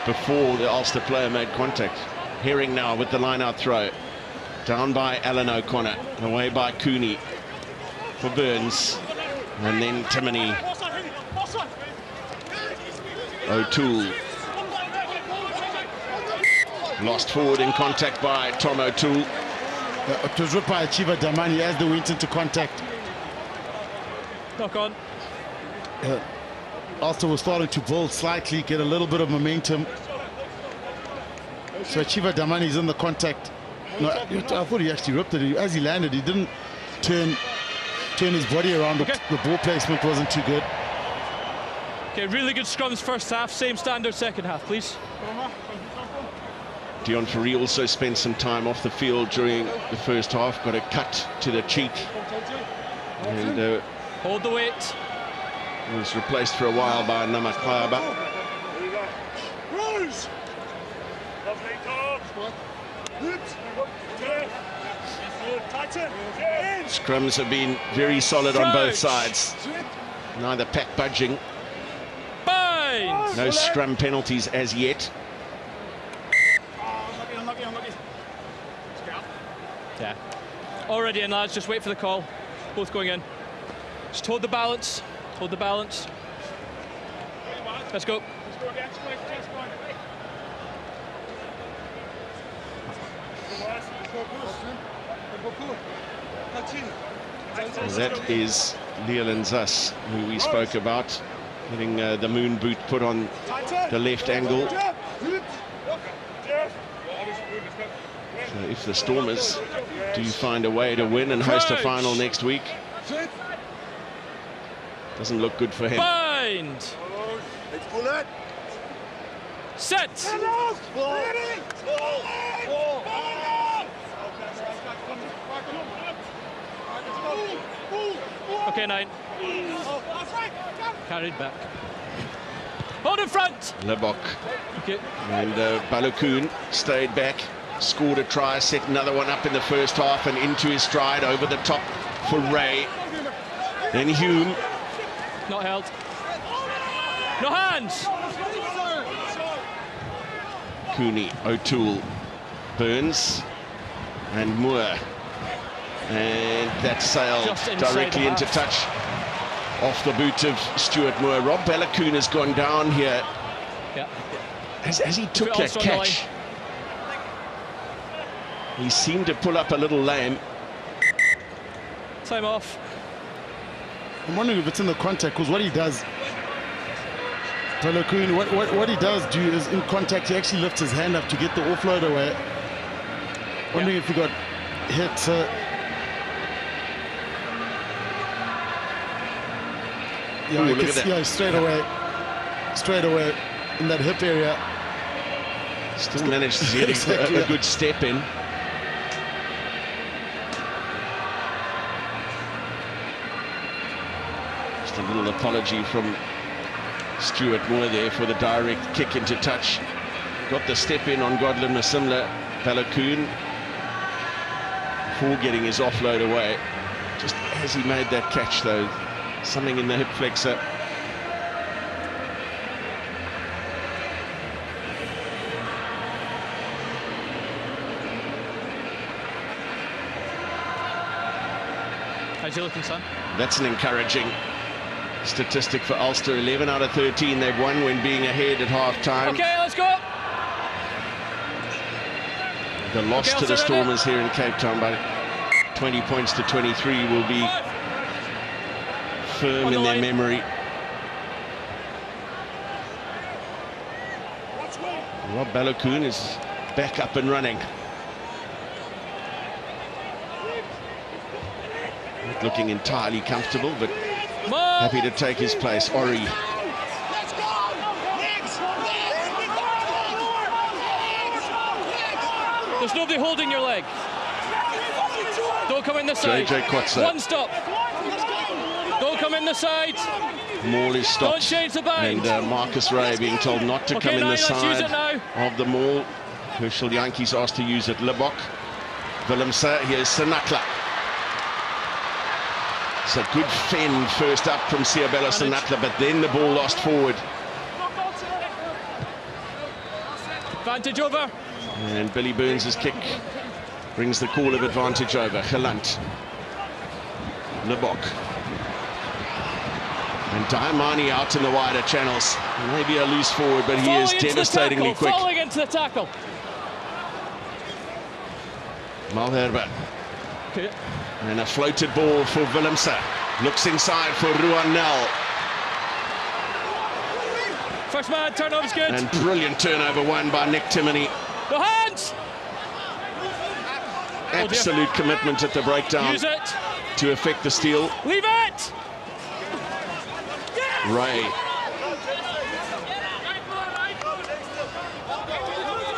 before the Ulster player made contact. Herring now with the line-out throw. Down by Alan O'Connor, away by Cooney for Burns, and then Timoney. O'Toole. Lost forward in contact by Tom O'Toole.
It was ripped by Chiva Damani as they went into contact.
Knock on.
Ulster was starting to build slightly, get a little bit of momentum. So Chiva Damani's in the contact. No, I thought he actually ripped it. As he landed, he didn't turn his body around. Okay. The ball placement wasn't too good.
Okay, really good scrums first half. Same standard second half, please.
Dion Ferry also spent some time off the field during the first half. Got a cut to the cheek. And
hold the weight.
Was replaced for a while by Namaklaba. Scrums have been very solid on both sides. Neither pack budging.
Bind.
No scrum penalties as yet.
Yeah. Already in, lads. Just wait for the call. Both going in. Just hold the balance. Hold the balance. Let's go.
That is Leland Zass, who we spoke about, getting the moon boot put on the left angle. So if the Stormers do find a way to win and host a final next week, doesn't look good for him.
Bind. Set. Okay, 9. Carried back. Hold in front.
Libbok.
Okay.
And Balogun stayed back, scored a try, set another one up in the first half, and into his stride over the top for Ray. Then Hume.
Not held. No hands.
Cooney, O'Toole, Burns, and Moore. And that sailed directly into touch off the boot of Stuart Moore. Rob Balogun has gone down here.
Yeah.
As he took that catch, he seemed to pull up a little lame.
Time off.
I'm wondering if it's in the contact, because what he does, Balogun, what he does do is in contact, he actually lifts his hand up to get the offload away. Wondering if he got hit. Yeah,
Ooh,
you
look
can
at
see
that.
Straight away in that hip area.
Still managed to get
Exactly,
a good step in. Just a little apology from Stuart Moore there for the direct kick into touch. Got the step in on Godlin Masimla Balakoon before getting his offload away. Just as he made that catch though, something in the hip flexor.
How's he looking, son?
That's an encouraging statistic for Ulster. 11 out of 13 they've won when being ahead at half-time.
Okay, let's go.
The loss
Okay,
to the
Ulster
Stormers here in Cape Town by 20 points to 23 will be firm
On the
in their
line.
memory. Rob Balakoon is back up and running. Not looking entirely comfortable, but happy to take his place. Ori.
There's nobody holding your leg. Don't come in this side.
JJ Kotze.
One stop. Don't come in the side.
Maul is stopped.
Don't change the bind.
And Marcus Ray being told not to
Okay,
come in
now
the
let's use it
side
now.
of the maul. Herschel Yankees asked to use it. Libbok. Willemse. Here's Senatla. It's a good fend first up from Siabelo Senatla, but then the ball lost forward.
Advantage over.
And Billy Burns' kick brings the call of advantage over. Gelant. Libbok. And Diamani out in the wider channels. Maybe a loose forward, but he is devastatingly quick.
Falling into the tackle.
Malherbe.
Okay.
And a floated ball for Willemse. Looks inside for Ruanel.
First man, turnover's good.
And brilliant turnover won by Nick Timoney.
No hands.
Absolute commitment at the breakdown
Use it.
to affect the steal.
Leave it.
Ray.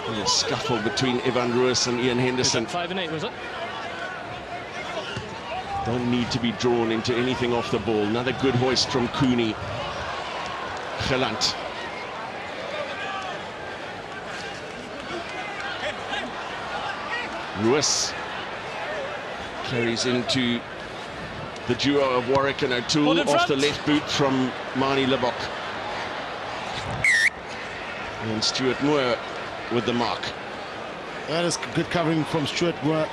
And a scuffle between Evan Ruiz and Ian Henderson.
5 and 8, was it?
Don't need to be drawn into anything off the ball. Another good hoist from Cooney. Gelant. Ruiz carries into the duo of Warwick and O'Toole off the left boot from Marnie Libbok. And Stuart Moore with the mark.
That is good covering from Stuart Moore.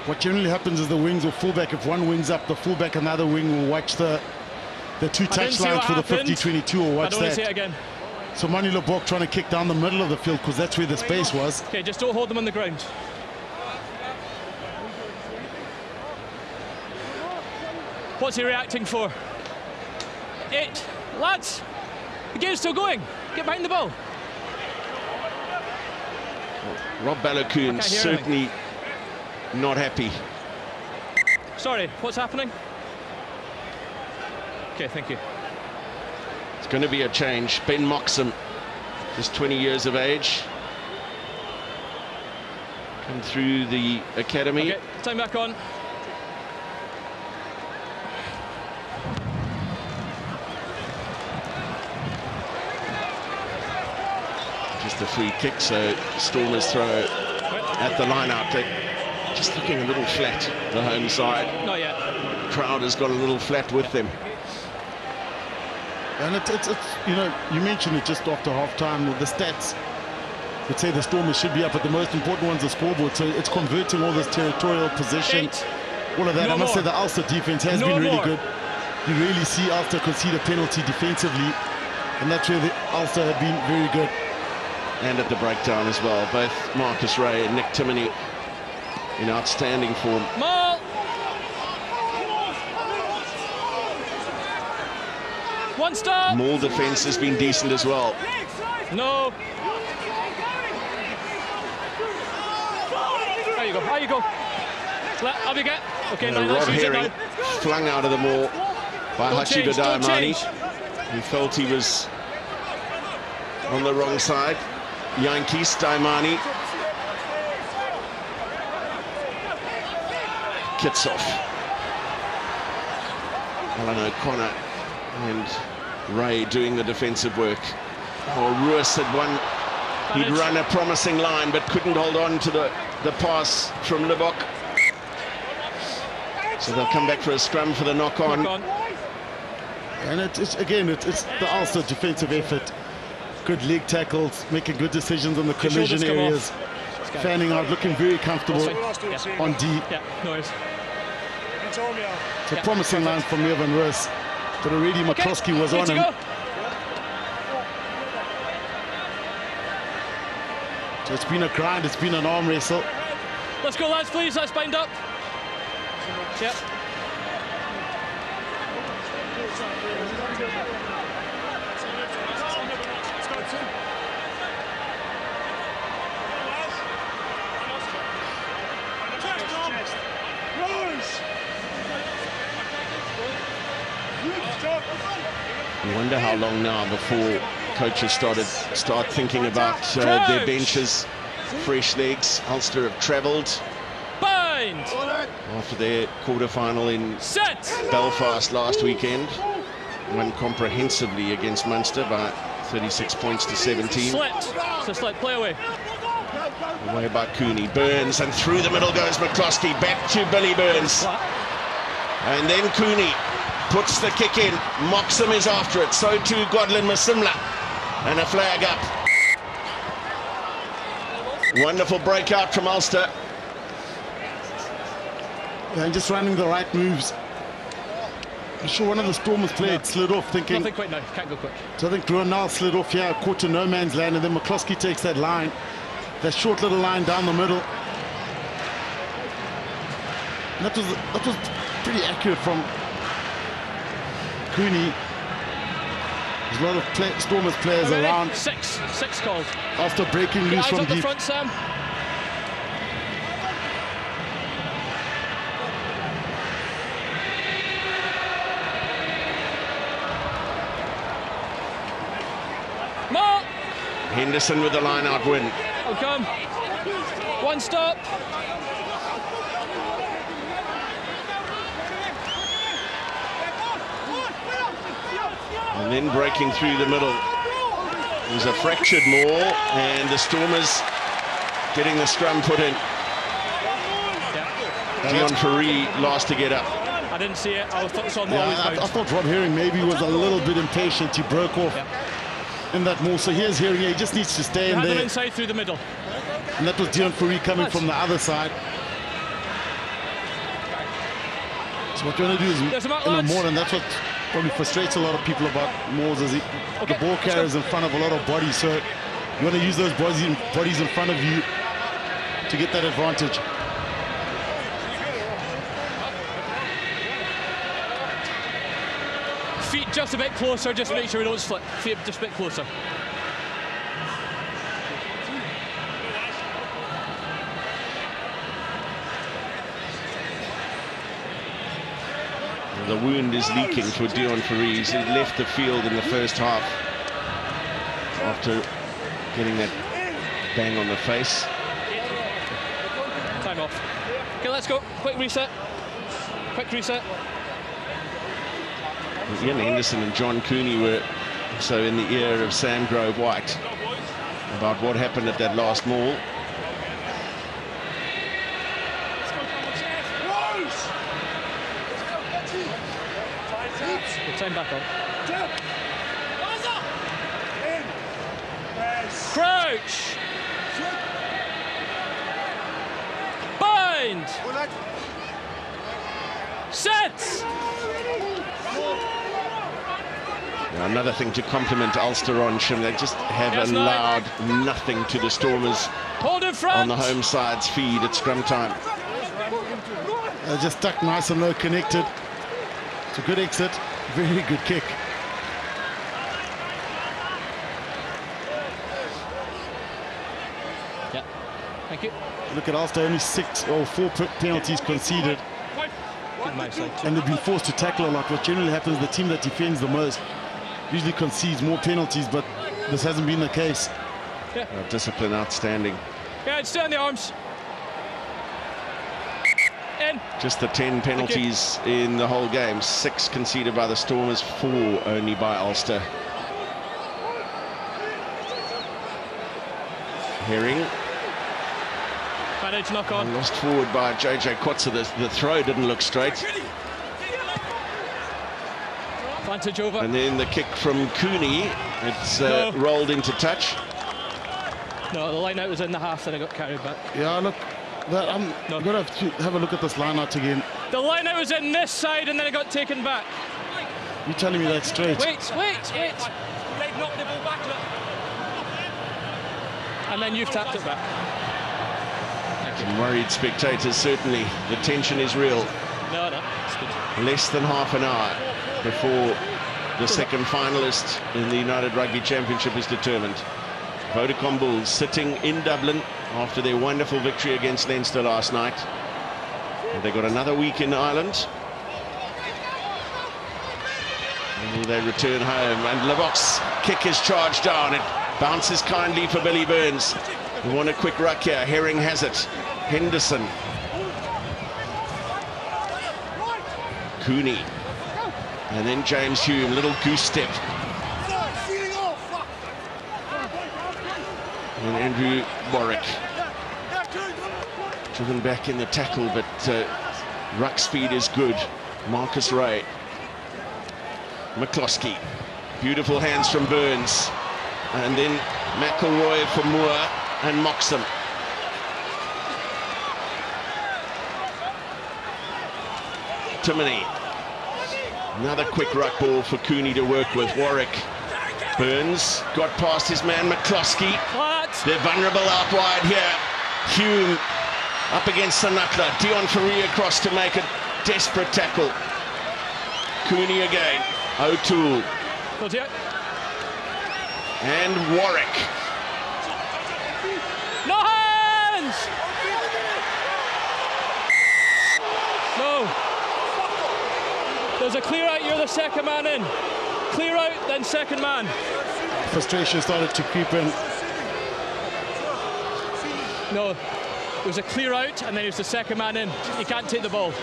What generally happens is the wings or fullback, if one wing's up, the fullback and the other wing will watch the two touch lines for the 50-22 or watch
I don't
that.
see it again.
So Marnie Libbok trying to kick down the middle of the field because that's where the space was.
Okay, just don't hold them on the ground. What's he reacting for? 8. Lads, the game's still going. Get behind the ball.
Rob Balakoon certainly not happy.
Sorry, what's happening? Okay, thank you.
It's going to be a change. Ben Moxham, just 20 years of age. Come through the academy.
Okay, time back on.
Just a free kick, so Stormers throw at the line-out. They're just looking a little flat, the home side.
Not yet.
Crowd has got a little flat with them.
And it's you know, you mentioned it just after half-time with the stats. Would say the Stormers should be up, but the most important one's the scoreboard. So it's converting all this territorial possession,
8.
all of that.
No
I must
more.
say the Ulster defense has
No
been really
more.
good. You really see Ulster concede a penalty defensively, and that's where the Ulster have been very good.
And at the breakdown as well, both Marcus Ray and Nick Timoney in outstanding form.
Maul. One stop.
Maul defence has been decent as well.
No. you go. There you go. Have you get? Okay, now
Rob
let's use it
Herring
now.
flung out of the maul by
Don't
Hachiba
change, don't
Daimani,
change.
who felt he was on the wrong side. Yankees Daimani. Kitsoff. Alan O'Connor and Ray doing the defensive work. Ruas had won. He'd run a promising line but couldn't hold on to the pass from Libbok. So they'll come back for a scrum for the knock-on.
And it's the Ulster defensive effort. Good leg tackles, making good decisions on the collision areas. Fanning out, looking very comfortable on D.
Yeah, no worries.
It's a promising line from Evan Russ, but already McCloskey was on him. So it's been a grind, it's been an arm wrestle.
Let's go, lads, please. Let's bind up. Yep.
You wonder how long now before coaches start thinking about their benches, fresh legs. Ulster have travelled
Bind.
after their quarter-final in Belfast last weekend. Won comprehensively against Munster by 36 points to 17.
Slit. So slit. Play away.
Away by Cooney. Burns, and through the middle goes McCloskey. Back to Billy Burns. And then Cooney puts the kick in. Moxham is after it. So too Godlin Masimla. And a flag up. Wonderful breakout from Ulster.
And just running the right moves. I'm sure one of the Stormers played, slid off thinking...
Nothing quick now, can't go quick.
So I think Ruanel slid off here, caught to no man's land, and then McCloskey takes that line. That short little line down the middle. And that was pretty accurate from Cooney. There's a lot of Stormers players around.
Six called.
After breaking loose from
Eyes up
deep.
the front, Sam. Mark!
Henderson with the line-out win.
Oh, come. One stop.
And then breaking through the middle. It was a fractured maul, and the Stormers getting the scrum put in. Dion Ferree last to get up.
I didn't see it. I thought it was on the
I thought Rob Herring maybe was a little bit impatient. He broke off in that maul. So here's Herring. He just needs to stay in there.
Inside through the middle.
And that was Dion Ferree coming from the other side. So what you want to do is in a maul, and that's what probably frustrates a lot of people about mauls, is the ball carrier's in front of a lot of bodies. So you want to use those bodies in front of you to get that advantage.
Feet just a bit closer, just make sure we don't slip. Feet just a bit closer.
The wound is leaking for Dion Ferree. He left the field in the first half after getting that bang on the face.
Time off. Okay, let's go. Quick reset. Quick reset.
Ian Henderson and John Cooney were so in the ear of Sam Grove White about what happened at that last maul.
Time back on. Crouch. Bind. Set.
Now, another thing to compliment Ulster on, Shim, they just have allowed nothing to the Stormers
Hold in front.
on the home side's feed at scrum time.
They're just stuck nice and low, connected. It's a good exit. Very good kick.
Yeah. Thank you.
Look at Ulster, only 4 penalties conceded.
Good my side.
And they've been forced to tackle a lot. What generally happens, the team that defends the most usually concedes more penalties, but this hasn't been the case.
Yeah.
Discipline outstanding.
Yeah, stay on the arms. In.
Just the 10 penalties in the whole game. 6 conceded by the Stormers, 4 only by Ulster. Herring.
Manage knock on.
Lost forward by JJ Kotze. The throw didn't look straight.
Advantage over.
And then the kick from Cooney. It's rolled into touch.
No, the line out was in the half, then it got carried back.
Yeah, look, I'm going to have a look at this line out again.
The line out was in this side, and then it got taken back.
You're telling me that's straight?
Wait. They've knocked the ball back. Look. And then you've tapped it back.
Some worried spectators, certainly. The tension is real.
No, it's good.
Less than half an hour before the second finalist in the United Rugby Championship is determined. Vodacom Bulls sitting in Dublin after their wonderful victory against Leinster last night. And they got another week in Ireland. And they return home, and Libbok's kick is charged down. It bounces kindly for Billy Burns. We want a quick ruck here. Herring has it. Henderson. Cooney. And then James Hume, little goose step. And Andrew Warwick. Driven back in the tackle, but ruck speed is good. Marcus Ray. McCloskey. Beautiful hands from Burns. And then McElroy for Moore and Moxham. Timoney. Another quick ruck ball for Cooney to work with. Warwick. Burns got past his man McCloskey. They're vulnerable out wide here. Hume up against Sanakla. Dion Ferrier across to make a desperate tackle. Cooney again. O'Toole. And Warwick.
No hands! No. There's a clear out, you're the second man in. Clear out, then second man.
Frustration started to creep in.
No, it was a clear out, and then he was the second man in. He can't take the ball.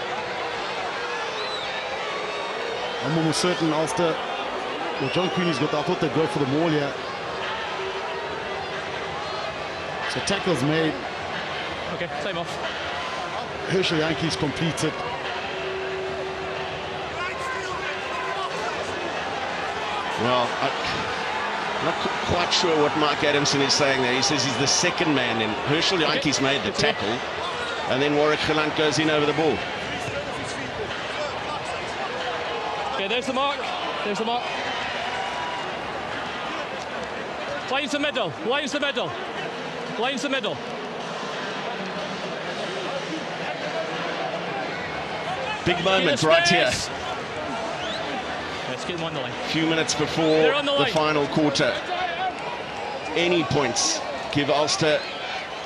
I'm almost certain Ulster, well, John Cooney's got, I thought they'd go for the maul here. So tackles made.
Okay, time off.
Herschel Yankees completed.
Well, I'm not quite sure what Mike Adamson is saying there. He says he's the second man in. Herschel Yankees made the tackle, and then Warwick Gelant goes in over the ball.
Okay, there's the mark. There's the mark. Lines the middle. Lines the middle. Lines the middle.
Big moment right here.
Let's get them on the line.
A few minutes before the final quarter. Any points give Ulster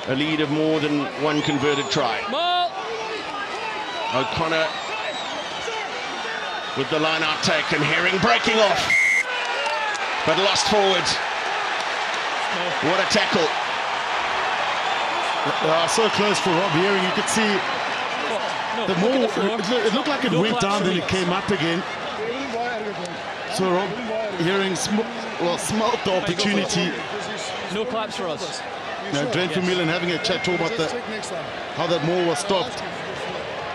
a lead of more than one converted try. O'Connor with the line-out take, and Herring breaking off, but lost forward. What a tackle.
So close for Rob Herring. You could see the more it looked like it went down, then it came up again. So Rob Herring smelt the opportunity.
No claps for us.
Now, Dren Vermeulen having a chat talk about how that maul was stopped.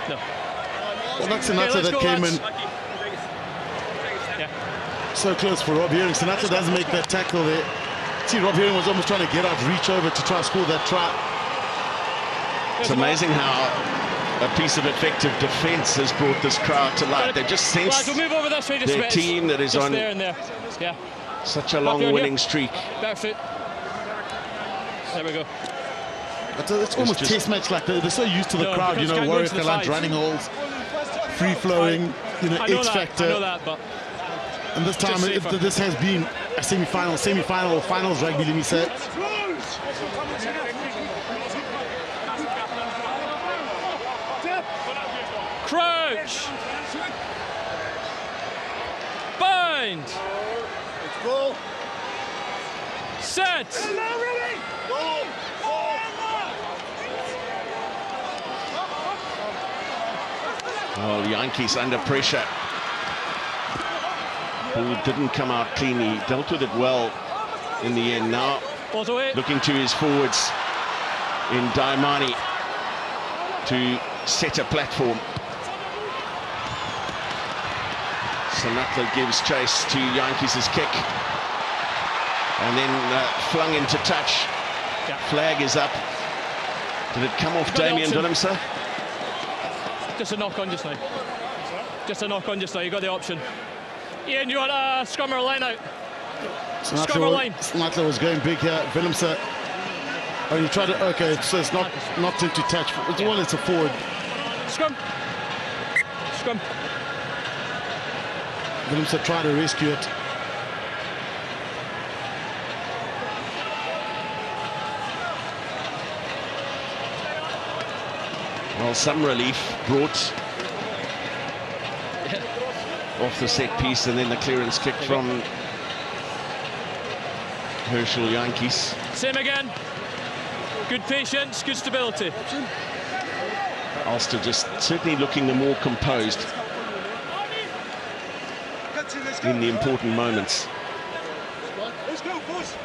No.
Well, that's Sinatra that came in.
Yeah.
So close for Rob Herring. Sinatra doesn't make that tackle there. See, Rob Herring was almost trying to get out, reach over to try to score that try.
It's amazing how a piece of effective defence has brought this crowd to life. They've just sensed their team that is on such a long winning streak.
Back foot. There we go.
It's almost test match like they're so used to the crowd, you know, Warwick Gelant running holes, free flowing, you know, X factor.
I know that, but
and this time this has been a semi-final, finals rugby, let me say.
Crouch. Bind. Set.
Well, Yankees under pressure. Ball didn't come out clean. He dealt with it well in the end. Now looking to his forwards in Daimani to set a platform. Sanatla gives chase to Yankees' kick. And then flung into touch.
Yeah.
Flag is up. Did it come off Damien Willemse?
Just a knock on just now. Just a knock on just now. You got the option. Ian, you want a scrum or line out? Scrum or line?
Sanatla was going big here. Willemse. Oh, you tried to. Okay, so it's not knocked into touch. Well, it's a forward.
Scrum. Scrum.
Willemse tried to rescue it.
Well, some relief brought off the set piece, and then the clearance kick from Herschel Yankees.
Same again. Good patience, good stability.
Ulster just certainly looking the more composed in the important moments.
Let's go, boys.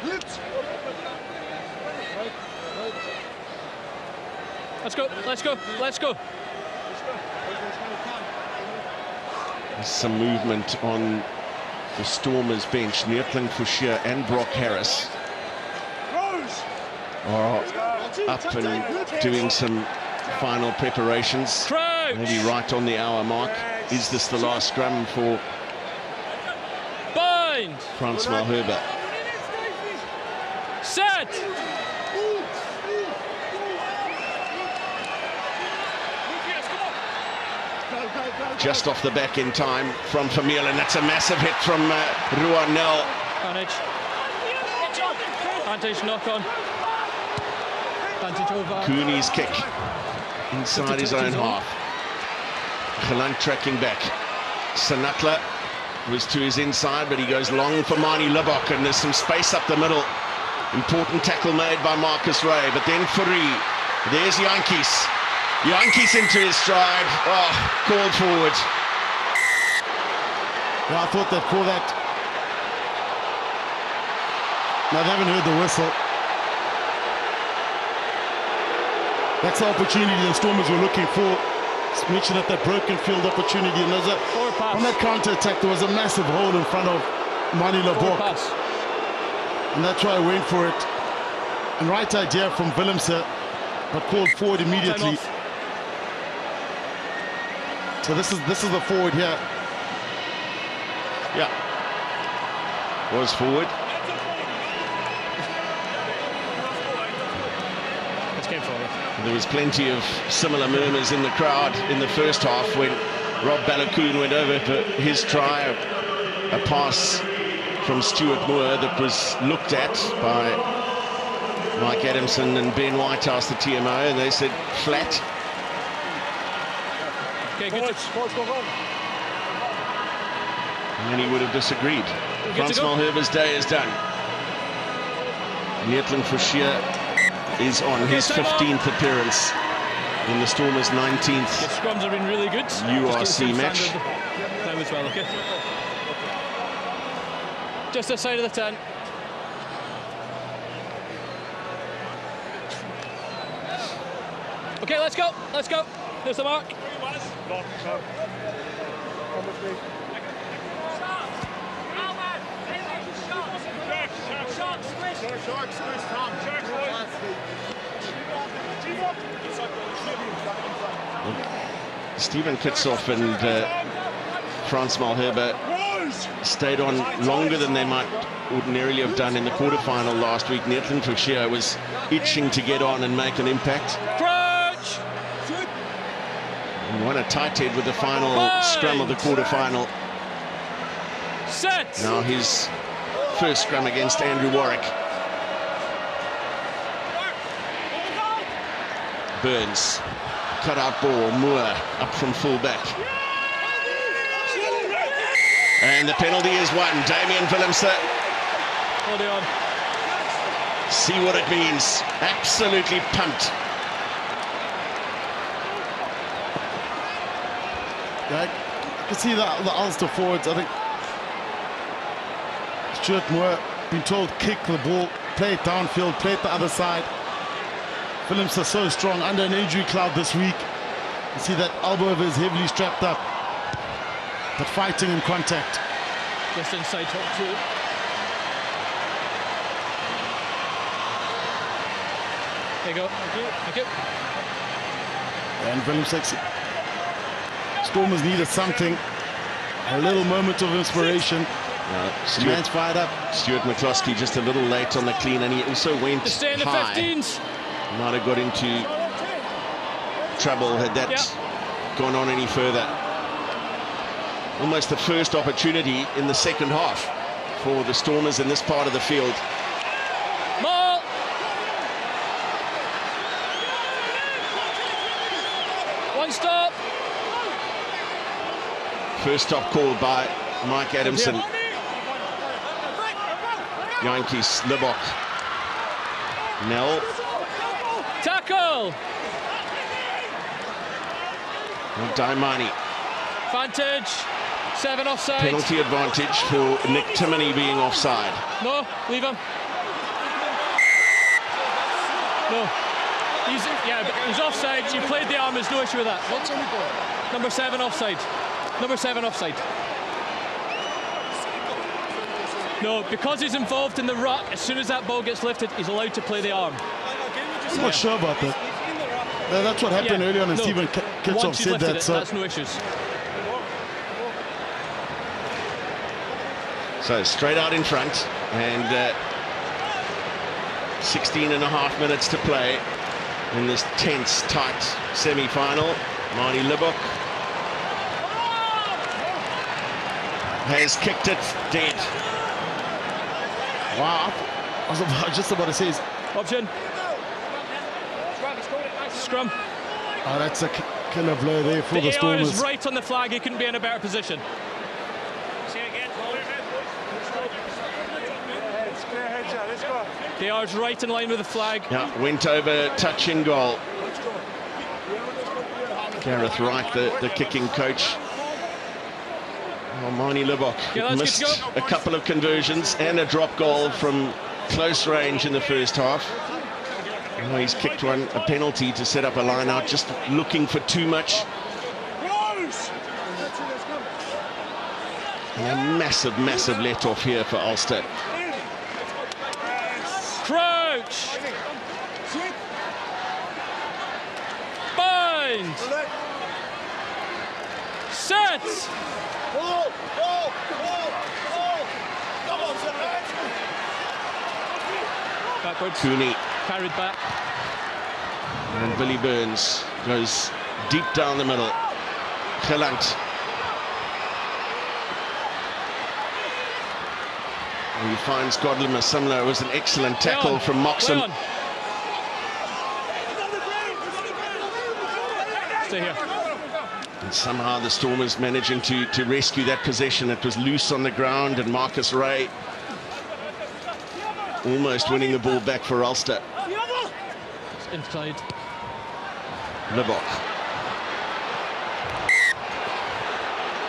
Let's go, let's go, let's go.
There's some movement on the Stormers bench. Neertling Fouchier and Brock Harris are up and doing some final preparations.
Crouch.
Maybe right on the hour mark. Is this the last scrum for
Bind.
Frans Malherbe?
Set.
Just off the back in time from Vermeulen, and that's a massive hit from Ruanel.
Advantage. Advantage knock on. Advantage over.
Cooney's kick inside his own half. Gelant tracking back. Sanatla was to his inside, but he goes long for Mani Libbok, and there's some space up the middle. Important tackle made by Marcus Ray, but then Fourie. There's Yankees. Yankees into his stride. Oh, called forward.
Well, I thought they'd call that. No, they haven't heard the whistle. That's the opportunity the Stormers were looking for. It's mentioned at that broken field opportunity, and there's on that counter-attack there was a massive hole in front of Mani Libbok, and that's why I went for it. And right idea from Willemse, but called forward immediately. So this is the forward here.
Yeah, was forward.
Let's get forward.
There was plenty of similar murmurs in the crowd in the first half when Rob Balakoon went over for his try, a pass from Stuart Moore that was looked at by Mike Adamson and Ben Whitehouse, the TMO, and they said flat.
Okay, good.
And he would have disagreed. Frans Malherbe's day is done. Neertling Fouchier is on his 15th appearance in the Stormers' 19th
The scrums have been really good.
URC match.
Now as well, okay. Just the side of the tent. Okay, let's go. Let's go. There's the mark.
Stephen Kitsoff and Frans Malherbe stayed on longer than they might ordinarily have done in the quarterfinal last week. Neertling Fouchier was itching to get on and make an impact.
Crouch!
And won a tight head with the final scrum of the quarterfinal.
Set!
Now his first scrum against Andrew Warwick. Burns Cut-out ball, Moore up from full-back. And the penalty is won. Damien Willemse.
Hold on.
See what it means. Absolutely pumped.
Yeah, I can see the Ulster forwards. I think Stuart Moore been told kick the ball, play it downfield, play it the other side. Willemse are so strong under an injury cloud this week. You see that elbow of his heavily strapped up, but fighting in contact.
Just inside top two. There you go. Thank you.
And Willemse, Stormers needed something, a little moment of inspiration. Man's fired up.
Stuart McCloskey just a little late on the clean, and he also went
Just stay in the
high.
15s.
Might have got into trouble had that gone on any further. Almost the first opportunity in the second half for the Stormers in this part of the field.
Maul. One stop.
First stop called by Mike Adamson. Yankees, Libbok. Nell.
Tackle.
Daimani.
Advantage. 7 offside.
Penalty advantage for Nick Timoney being offside.
No, leave him. No. He's offside. You played the arm, there's no issue with that.
What's on the ball?
Number 7 offside. Number 7 offside. No, because he's involved in the ruck, as soon as that ball gets lifted, he's allowed to play the arm.
I'm not sure about that. That's what happened earlier on, and Stephen Kitchell said that.
So that's no issues.
So straight out in front, and 16 and a half minutes to play in this tense, tight semi-final. Marnie Libbok has kicked it dead.
Wow, I was just about to say.
Option. Scrum.
Oh, that's a killer blow there for the Stormers.
The AR is right on the flag. He couldn't be in a better position. The AR's right in line with the flag.
Yeah, went over, touch in goal. Gareth Wright, the kicking coach. Oh, Marnie Libbok missed a couple of conversions and a drop goal from close range in the first half. Oh, he's kicked one, a penalty to set up a line out, just looking for too much. And a massive, massive let-off here for Ulster.
Crouch! Bind! Set! Backwards.
Cooney.
Carried back.
And Billy Burns goes deep down the middle. Gelant. And he finds Godlem Asimla. It was an excellent tackle from Moxham.
Stay here.
And somehow the Stormers managing to rescue that possession. It was loose on the ground, and Marcus Ray almost winning the ball back for Ulster.
Inside.
Libbok.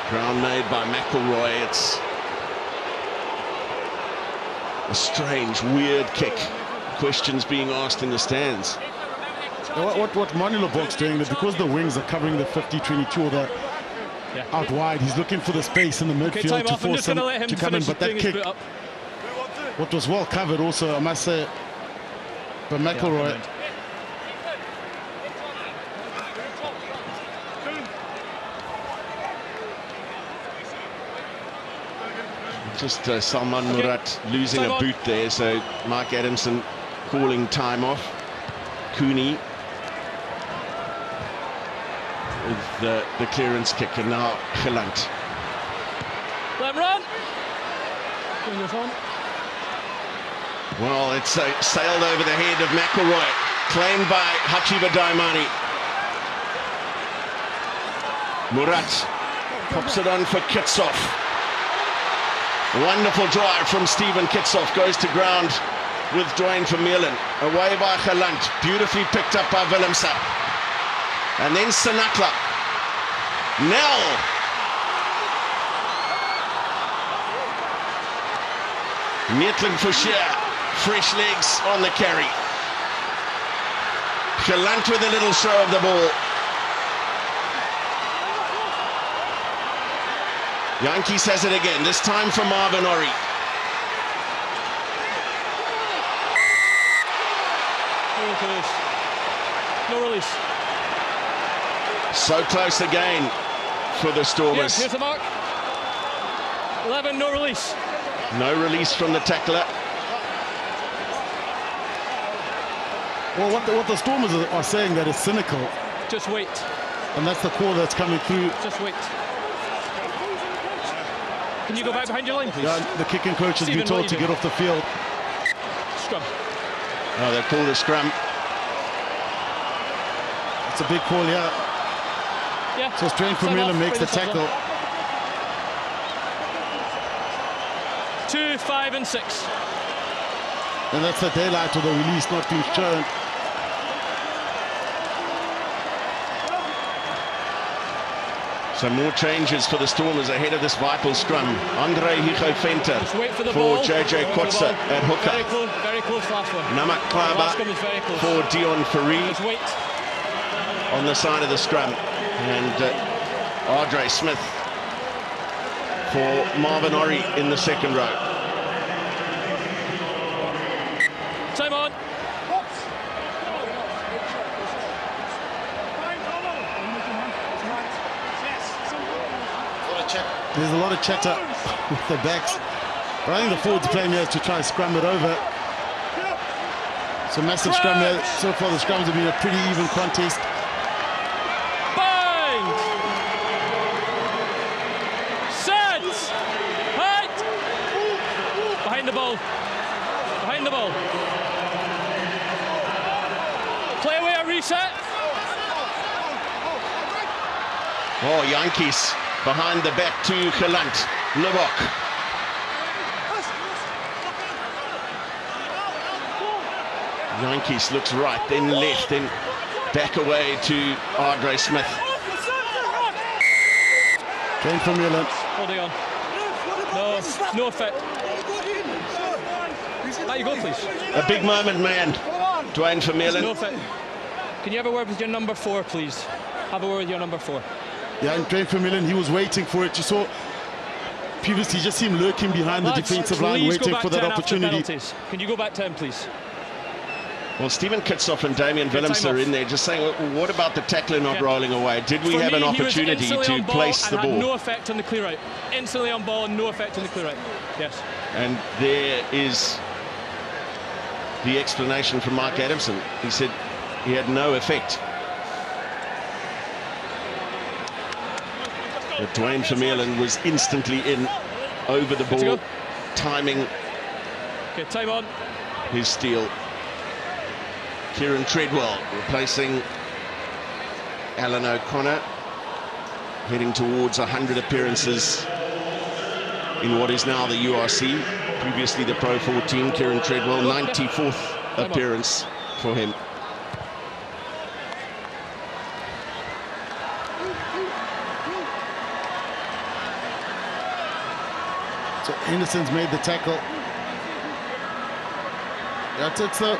Ground made by McElroy. It's a strange, weird kick. Questions being asked in the stands.
What Marnie Libbok's doing, that because the wings are covering the 50-22 or the out wide, he's looking for the space in the midfield to force him to come in. But that kick, what was well covered also, I must say, by McElroy.
Just Salman Murat losing a boot there, so Mike Adamson calling time off. Cooney with the clearance kick, and now Gelant.
Let him run.
Well, it's sailed over the head of McElroy, claimed by Hachiba Daimani. Murat pops it on for Kitsoff. Wonderful drive from Stephen Kitsoff, goes to ground with Dwayne Vermeulen. Away by Gelant, beautifully picked up by Willemse. And then Senatla. Nell. Meetling for sheer. Fresh legs on the carry. Gelant with a little show of the ball. Yankees has it again, this time for Marvin Ori.
No release.
So close again for the Stormers.
Here's the mark. 11, no release.
No release from the tackler.
Well, what the Stormers are saying that is cynical.
Just wait.
And that's the call that's coming through.
Just wait. Can you go back behind your line, please?
Yeah, the kicking coach has been told to get off the field.
Scrum.
Oh, they called a scrum.
It's a big call, yeah.
Yeah.
So Dwayne Vermeulen makes the tackle.
2, 5, and 6.
And that's the daylight of the release not being shown.
So more changes for the Stormers ahead of this vital scrum. Andre Higo-Venter for JJ Kotze at hooker.
Very close last one.
Namak Klaba for Dion Fourie
Just wait.
on the side of the scrum. And Andre Smith for Marvin Ori in the second row.
Time on.
There's a lot of chatter with the backs. But I think the forwards playing here to try and scrum it over. So massive scrum here. So far the scrums have been a pretty even contest.
Bind! Set! Height! Behind the ball. Behind the ball. Play away a reset.
Oh, Yankees behind the back to Gelant. Libbok. Yankees looks right, then left, then back away to Andre Smith.
Dwayne Vermeulen.
Holding on. No effect. There you go, please.
A big moment, man. Dwayne Vermeulen.
No effect. Can you have a word with your number 4, please? Have a word with your number 4.
Yeah, and Dwayne Vermeulen, he was waiting for it. You saw previously just him lurking behind the defensive line, waiting for that opportunity.
Can you go back 10, please?
Well, Stephen Kitsoff and Damian Willemse are in there just saying, well, what about the tackler not rolling away? Did we have an opportunity to place the ball?
No effect on the clear out. Instantly on ball and no effect on the clear out. Yes.
And there is the explanation from Mike Adamson. He said he had no effect. But Dwayne Vermeulen was instantly in over the ball, timing
Okay, time on.
his steal. Kieran Treadwell replacing Alan O'Connor, heading towards 100 appearances in what is now the URC, previously the Pro 14. Kieran Treadwell, 94th appearance for him.
So Henderson's made the tackle. That's it, so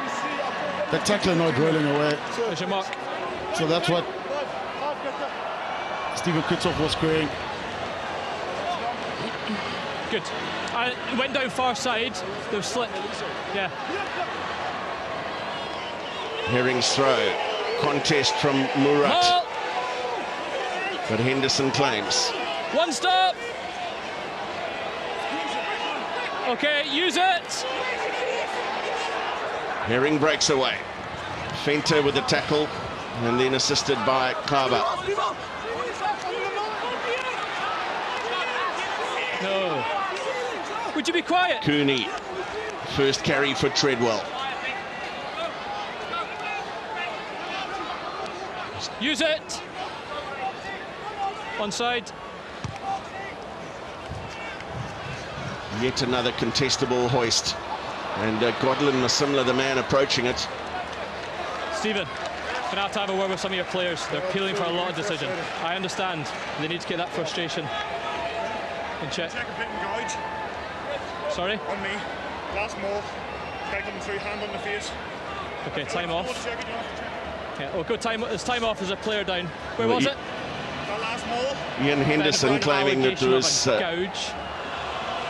the tackler not rolling away.
There's your mark.
So that's what Stephen Kitsoff was querying.
Good. It went down far side. There was slip. Yeah.
Herring's throw. Contest from Murat. But Henderson claims.
One stop. Okay, use it.
Herring breaks away. Venter with the tackle and then assisted by Klaba.
No. Would you be quiet?
Cooney, first carry for Treadwell.
Use it. Onside.
Yet another contestable hoist. And Godlin Masimla, the man approaching it.
Stephen, going to have a word with some of your players. They're appealing for a lot of decision. I understand. They need to get that frustration in check.
Check a bit and gouge.
Sorry?
On me. Last move. Guy coming through, hand on the face.
Okay, time off.
Check it, you have to check.
Yeah, oh, good time. There's time off as a player down. Where was it?
That last move.
Ian Henderson claiming that there was
gouge.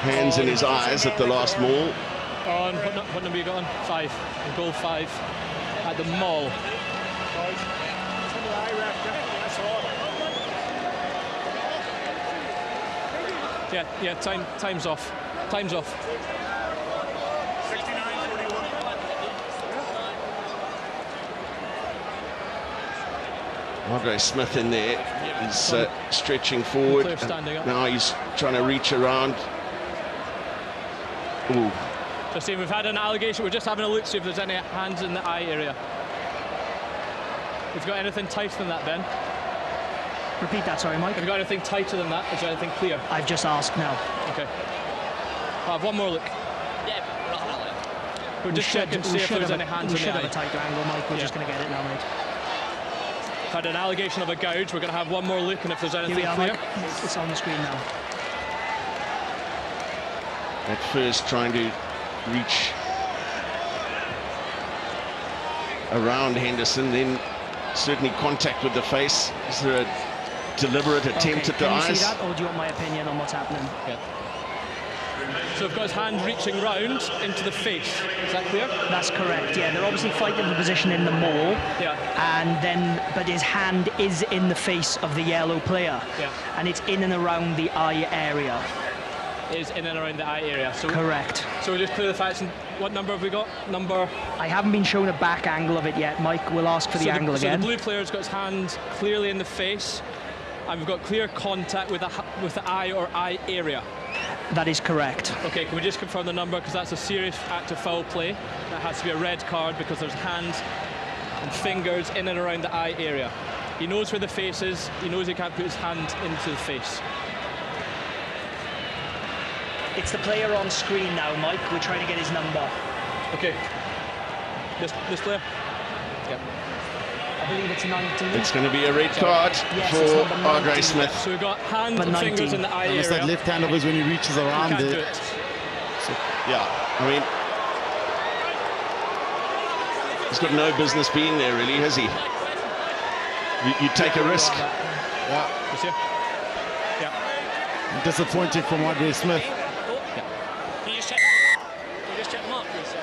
hands in his eyes at the last maul.
On what number you got on? 5. On goal 5 at the Mall. Yeah, time's off. Time's off.
69-41.
Andre Smith in there. He's stretching forward.
Player standing up.
Now he's trying to reach around. Ooh.
Just saying, we've had an allegation. We're just having a look, see if there's any hands in the eye area. Have you got anything tighter than that, Ben?
Repeat that, sorry, Mike.
Have you got anything tighter than that? Is there anything clear?
I've just asked now.
Okay. I'll have one more look. We'll just check and see if there's any hands in the eye.
We should have a tighter angle, Mike. We're just going to get it now, mate.
Had an allegation of a gouge. We're going to have one more look, and if there's anything clear.
Mike. It's on the screen now.
At first trying to reach around Henderson, then certainly contact with the face. Is there a deliberate attempt at the eyes?
Can you see that, or do you want my opinion on what's happening?
Yeah. So we've got his hand reaching round into the face. Is that clear?
That's correct, yeah. They're obviously fighting for position in the maul.
Yeah.
And then, but his hand is in the face of the yellow player.
Yeah.
And it's in and around the eye area.
Is in and around the eye area. So
correct.
So we'll just clear the facts. And what number have we got? Number...
I haven't been shown a back angle of it yet, Mike. We'll ask for the angle again.
So the blue player's got his hand clearly in the face, and we've got clear contact with the eye or eye area.
That is correct.
Okay, can we just confirm the number, because that's a serious act of foul play. That has to be a red card because there's hands and fingers in and around the eye area. He knows where the face is. He knows he can't put his hand into the face.
It's the player on screen now, Mike. We're trying to get his number.
Okay. This player? Yeah.
I believe it's 19.
It's going to be a red card for Andre Smith.
So we've got hands and fingers in the eye area.
It's that left hand of his when he reaches around
there.
Do it.
So, yeah, I mean, he's got no business being there, really, has he? You take a risk.
Yeah.
Yeah.
Disappointing from Andre Smith.
Can you just check them up, please?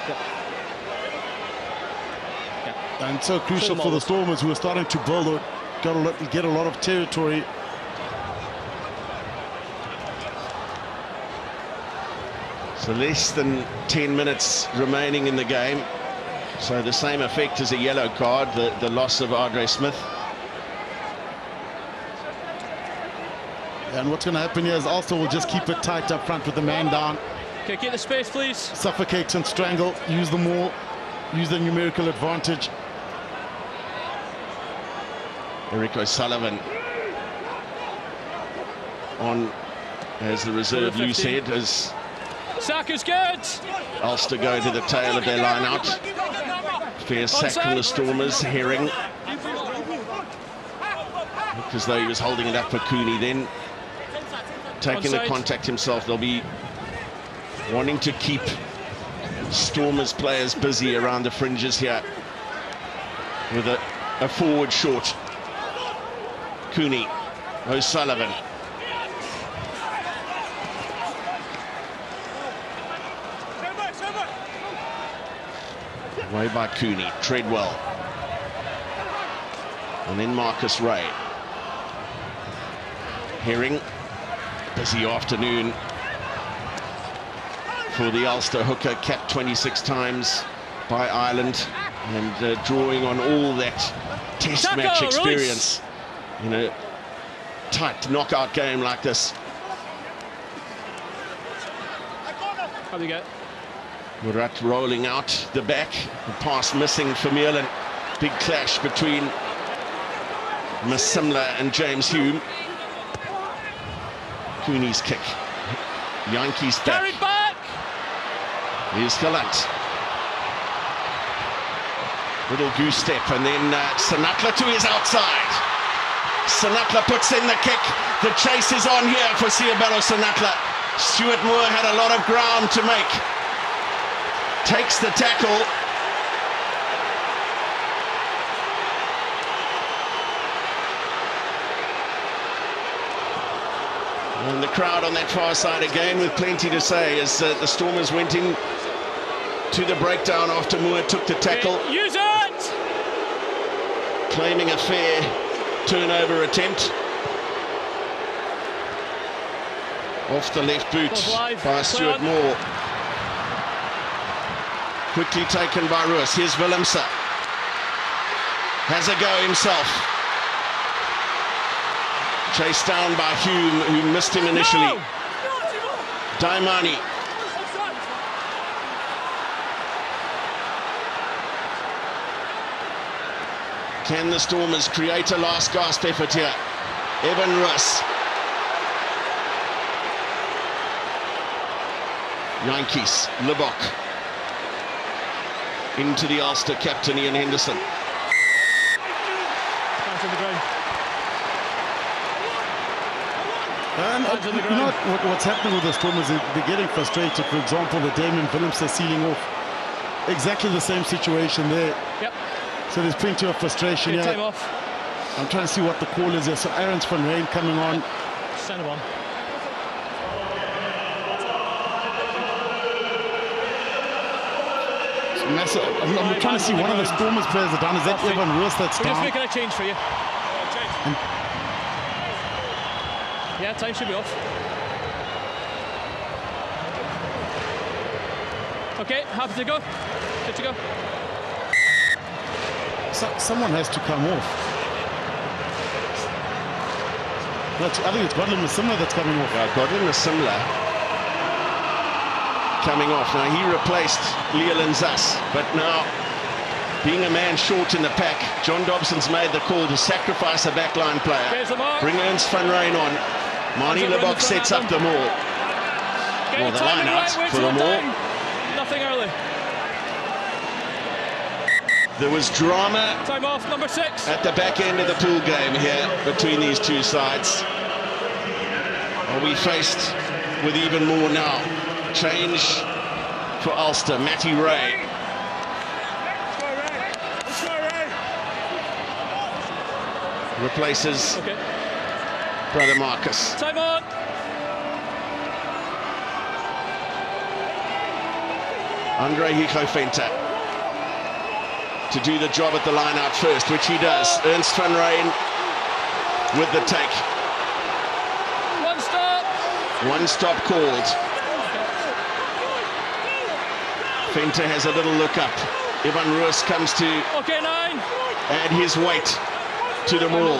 Yeah.
And so crucial for the Stormers, who are starting to build or get a lot of territory.
So less than 10 minutes remaining in the game. So the same effect as a yellow card, the loss of Andre Smith.
And what's going to happen here is Ulster will just keep it tight up front with the man down.
Okay, get the space, please.
Suffocate and strangle, use the maul, use the numerical advantage.
Eric O'Sullivan on as the reserve loose head as
Sack is good.
Ulster go to the tail of their line out. Fair sack from the Stormers. Herring, looked as though he was holding it up for Cooney, then taking the contact himself. They'll be wanting to keep Stormers players busy around the fringes here with a forward short. Cooney, O'Sullivan. Away by Cooney, Treadwell. And then Marcus Ray. Herring, busy afternoon for the Ulster hooker, capped 26 times by Ireland, and drawing on all that test match experience in a tight knockout game like this.
How do you get?
Murat rolling out the back, the pass missing for Vermeulen. Big clash between Masimla and James Hume. Cooney's kick. Yankees back.
Carried back.
Here's Galant. Little goose step, and then Sanatla to his outside. Sanatla puts in the kick. The chase is on here for Siabelo Sanatla. Stuart Moore had a lot of ground to make. Takes the tackle. And the crowd on that far side again with plenty to say as the Stormers went in to the breakdown after Moore took the tackle.
Use it!
Claiming a fair turnover attempt. Off the left boot by Stuart Moore. Quickly taken by Roos. Here's Willemse. Has a go himself. Chased down by Hume, who missed him initially.
No!
Daimani. Can the Stormers create a last gasp effort here? Evan Roos. Yankees, Libbok. Into the Ulster captain Ian Henderson.
Hands on the ground.
And you know what's happening with the Stormers? They're getting frustrated. For example, the Damien Willemse sealing off. Exactly the same situation there.
Yep.
So there's plenty of frustration here.
Time off.
I'm trying to see what the call is there. So Aaron's van Rijn coming on.
Send him on.
It's massive. I'm trying to see one of the Stormers players are down. Is that Evan Roos that's
We're
down?
just making a change for you. Yeah, time should be off. Okay, happy to go. Good to go.
Someone has to come off. I think it's Godwin Masimla that's coming off.
Yeah, Godwin Masimla coming off. Now he replaced Leland Zas, but now being a man short in the pack, John Dobson's made the call to sacrifice a backline player.
There's the mark.
Bring Ernst van Rijn on. Marnie Libbok sets up the maul. Or the line out for the maul.
Nothing early.
There was drama
Time off, number 6.
at the back end of the pool game here between these two sides. Are we faced with even more now? Change for Ulster. Matty Ray. Replaces Brother Marcus.
Time on.
Andre Hichofenta to do the job at the line out first, which he does. Ernst van Rijn with the take.
One stop.
One stop called. Fenta has a little look up. Evan Roos comes to
Okay, 9.
add his weight to the maul.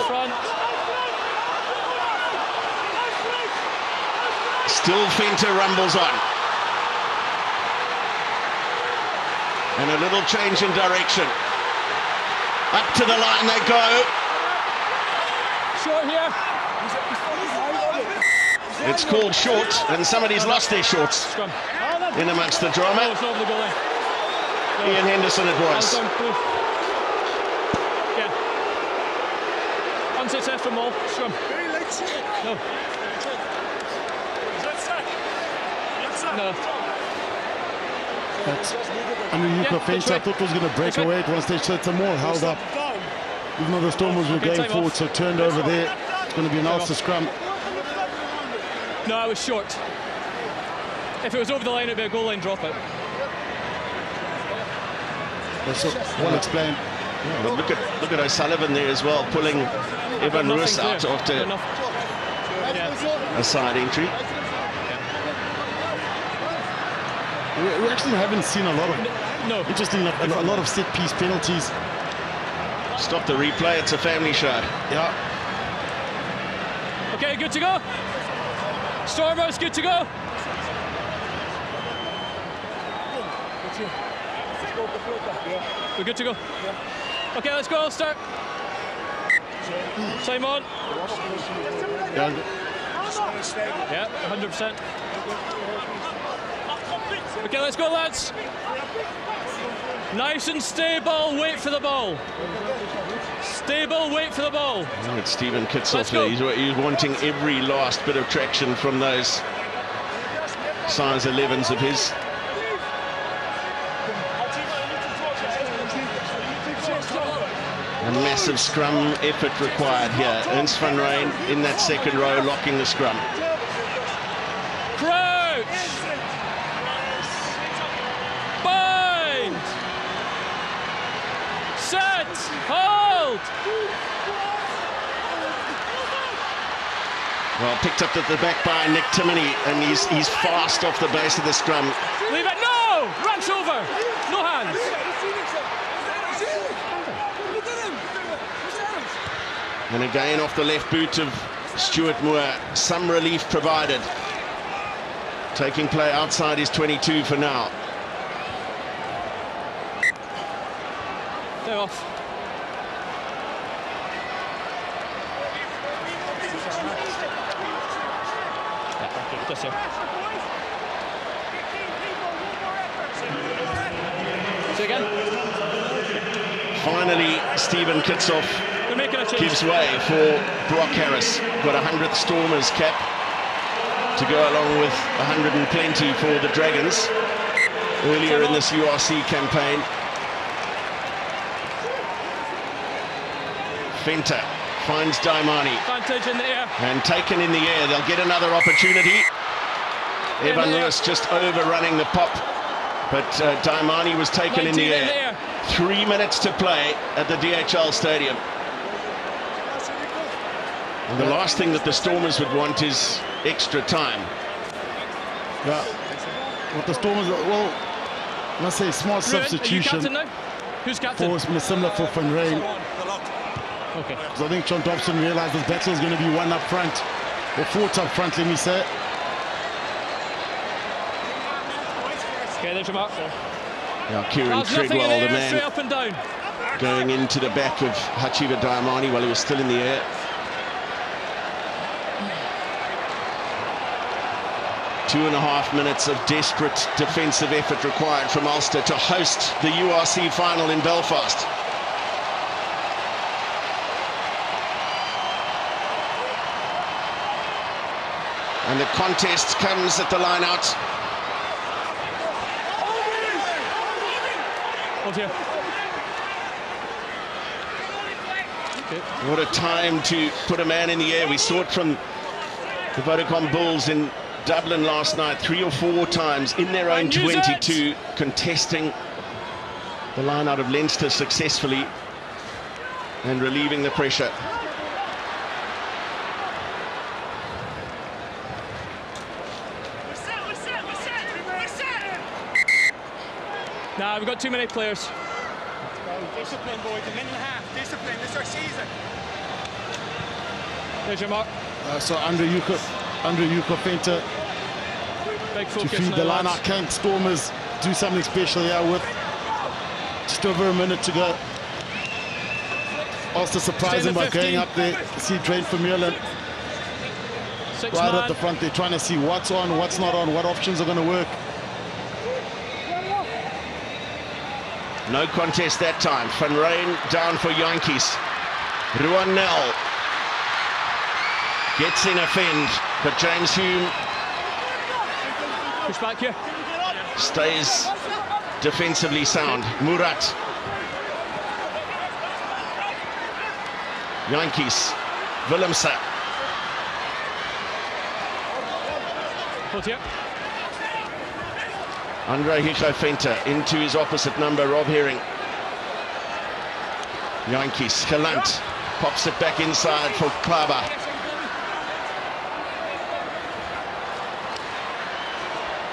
Still Fenta rumbles on. And a little change in direction. Up to the line they go.
Short here.
It's called short, and somebody's lost their shorts
Scrum.
in amongst the
Oh,
drama.
it's over the goal line.
Ian Henderson it was.
Yeah. Unsuccessful maul. Scrum. No. No.
That's underneath the fence. I thought it was going to break away at one stage, so it's a more held up. Even though the Stormers were going forward, so turned over there. It's going to be an Ulster scrum.
No, it was short. If it was over the line, it would be a goal line dropout.
That's well explained.
Yeah, but look at O'Sullivan there as well, pulling Evan Roos out after a side entry.
We actually haven't seen a lot of interesting, a lot of set piece penalties.
Stop the replay, it's a family show.
Yeah.
Okay, good to go. Stormers, good to go. We're good to go. Okay, let's go, Ulster. Simon. Yeah, 100%. Okay, let's go, lads. Nice and stable, wait for the ball. Stable, wait for the ball.
It's Stephen Kitsoff there. He's wanting every last bit of traction from those size 11s of his. A massive scrum effort required here. Ernst van Rijn in that second row, locking the scrum.
Crouch! Bind! Set! Hold!
Well, picked up at the back by Nick Timoney, and he's fast off the base of the scrum.
Leave it! No! Runs over! No hands!
And again off the left boot of Stuart Moore, some relief provided. Taking play outside his 22 for now.
They're off. Yeah, just here. Say again.
Finally, Stephen Kitsoff gives way for Brock Harris. Got 100th Stormers cap to go along with 100 and plenty for the Dragons earlier in this URC campaign. Fenter finds Daimani.
Advantage in the air.
And taken in the air. They'll get another opportunity. Evan Lewis just overrunning the pop. But Daimani was taken in the air. 3 minutes to play at the DHL Stadium. And the last thing that the Stormers would want is extra time.
Yeah. What the Stormers, well, let's say smart substitution.
Are you captain now? Who's captain?
For similar for Van Rijn.
Okay.
So I think John Dobson realized this battle is going to be one up front, or fought up front, let me say.
Okay, there's your mark.
Now Kieran Treadwell, the man,
straight up and down.
going into the back of Hachiva Daimani while he was still in the air. Two and a half minutes of desperate defensive effort required from Ulster to host the URC final in Belfast. And the contest comes at the line-out.
Okay.
What a time to put a man in the air. We saw it from the Vodacom Bulls in Dublin last night, 3 or 4 times in their own 22, contesting the line out of Leinster successfully and relieving the pressure.
Nah, we've got too many players.
Discipline, boys, a minute and a half. Discipline, this is our season.
There's your mark.
So Andre Yuko Fenter
Big
to
focus
feed the line out. Can Stormers do something special here with just over a minute to go? Ulster surprising by going up there. See Drain Vermeulen right at the front. They're trying to see what's on, what's not on, what options are going to work.
No contest that time. Van Rijn down for Yankees. Ruanel gets in a fend, but James Hume
push back here.
Stays defensively sound. Murat. Yankees. Willemse.
Hold here.
Andre Hicho Fenter into his opposite number, Rob Herring. Yankees. Gelant pops it back inside for Klaba.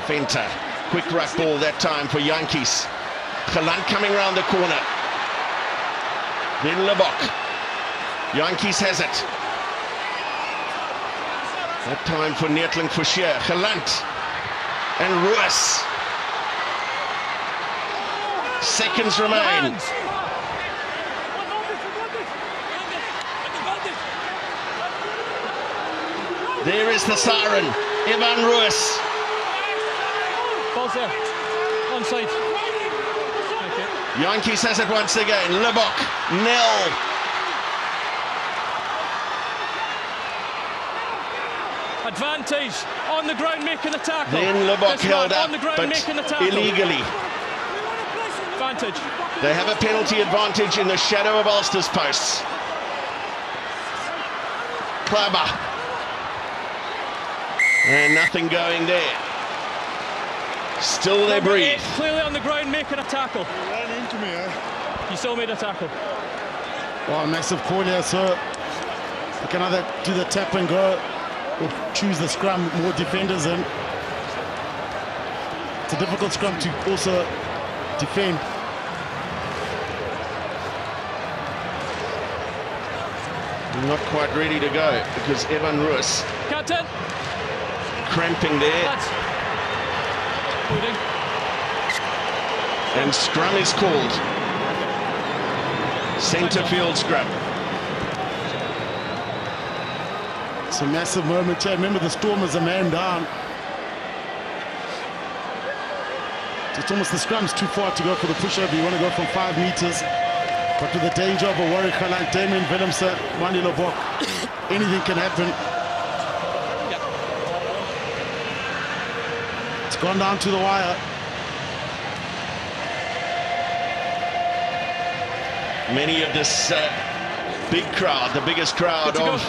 Fenter. Quick ruck ball that time for Yankees. Gelant coming round the corner. Then Libbok. Yankees has it. That time for Neertling Fouchier. Gelant. And Ruas. Seconds remain. There is the siren. Evan Ruiz.
Ball's there. Onside. Okay.
Yankees has it once again. Libbok. Nell.
Advantage on the ground making the tackle.
Then Libbok
This
held
man
up,
on the ground
but
making the tackle.
illegally.
Advantage.
They have a penalty advantage in the shadow of Ulster's posts. Klaba. And nothing going there. Still they breathe.
Clearly on the ground making a tackle.
He ran into me,
You still made a tackle.
Well, massive call here, so they can either do the tap and go or choose the scrum, more defenders in. It's a difficult scrum to also defend.
Not quite ready to go because Evan Ruiz
Captain.
cramping there.
Lads. Holding.
And scrum is called. Centre field scrum.
It's a massive moment here. Remember, the Stormers are man down. It's almost the scrum's too far to go for the pushover. You want to go from 5 meters. But with the danger of a warrior like Damien Willemse, Mandy Libbok, anything can happen.
Yep.
It's gone down to the wire.
Many of this big crowd, the biggest crowd of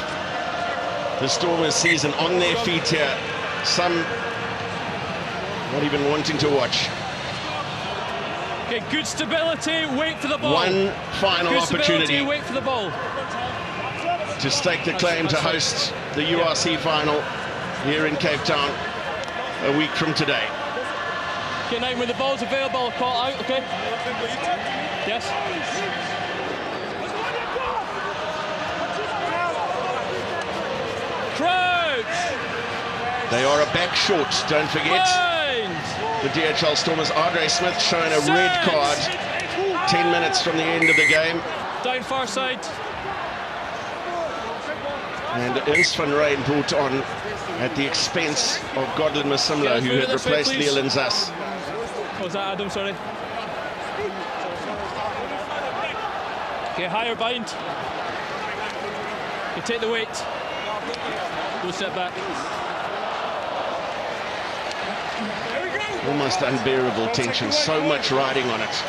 the Stormers season, on their feet here. Some not even wanting to watch.
Okay, good stability, wait for the ball.
One final
good
opportunity
stability, wait for the ball.
to stake the claim to host the URC final here in Cape Town a week from today.
Okay, now when the ball's available, call out, okay? Yes? Crouch!
They are a back short, don't forget.
Bind!
The DHL Stormers, Andre Smith showing a red card 10 minutes from the end of the game.
Down far side.
And Ernst van Rijn brought on at the expense of Godlin Masimlo, who had replaced Leland Zas.
Oh, was that Adam, sorry? Okay, higher bind. Okay, take the weight. Go step back.
Almost unbearable tension, so much riding on it.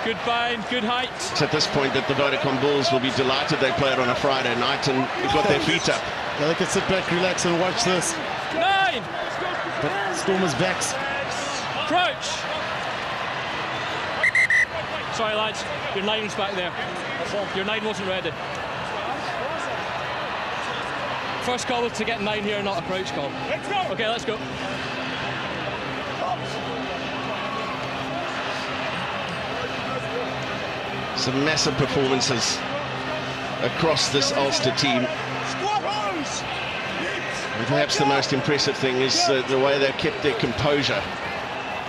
Good bind, good height.
It's at this point that the Vodacom Bulls will be delighted they played on a Friday night and got their feet up.
Yeah, they can sit back, relax and watch this.
9!
But Stormers backs.
Crouch! Sorry lads, your 9 was back there. Your 9 wasn't ready. First call was to get 9 here, not a crouch call.
Let's go.
Okay, let's go.
Some massive performances across this Ulster team. And perhaps the most impressive thing is the way they've kept their composure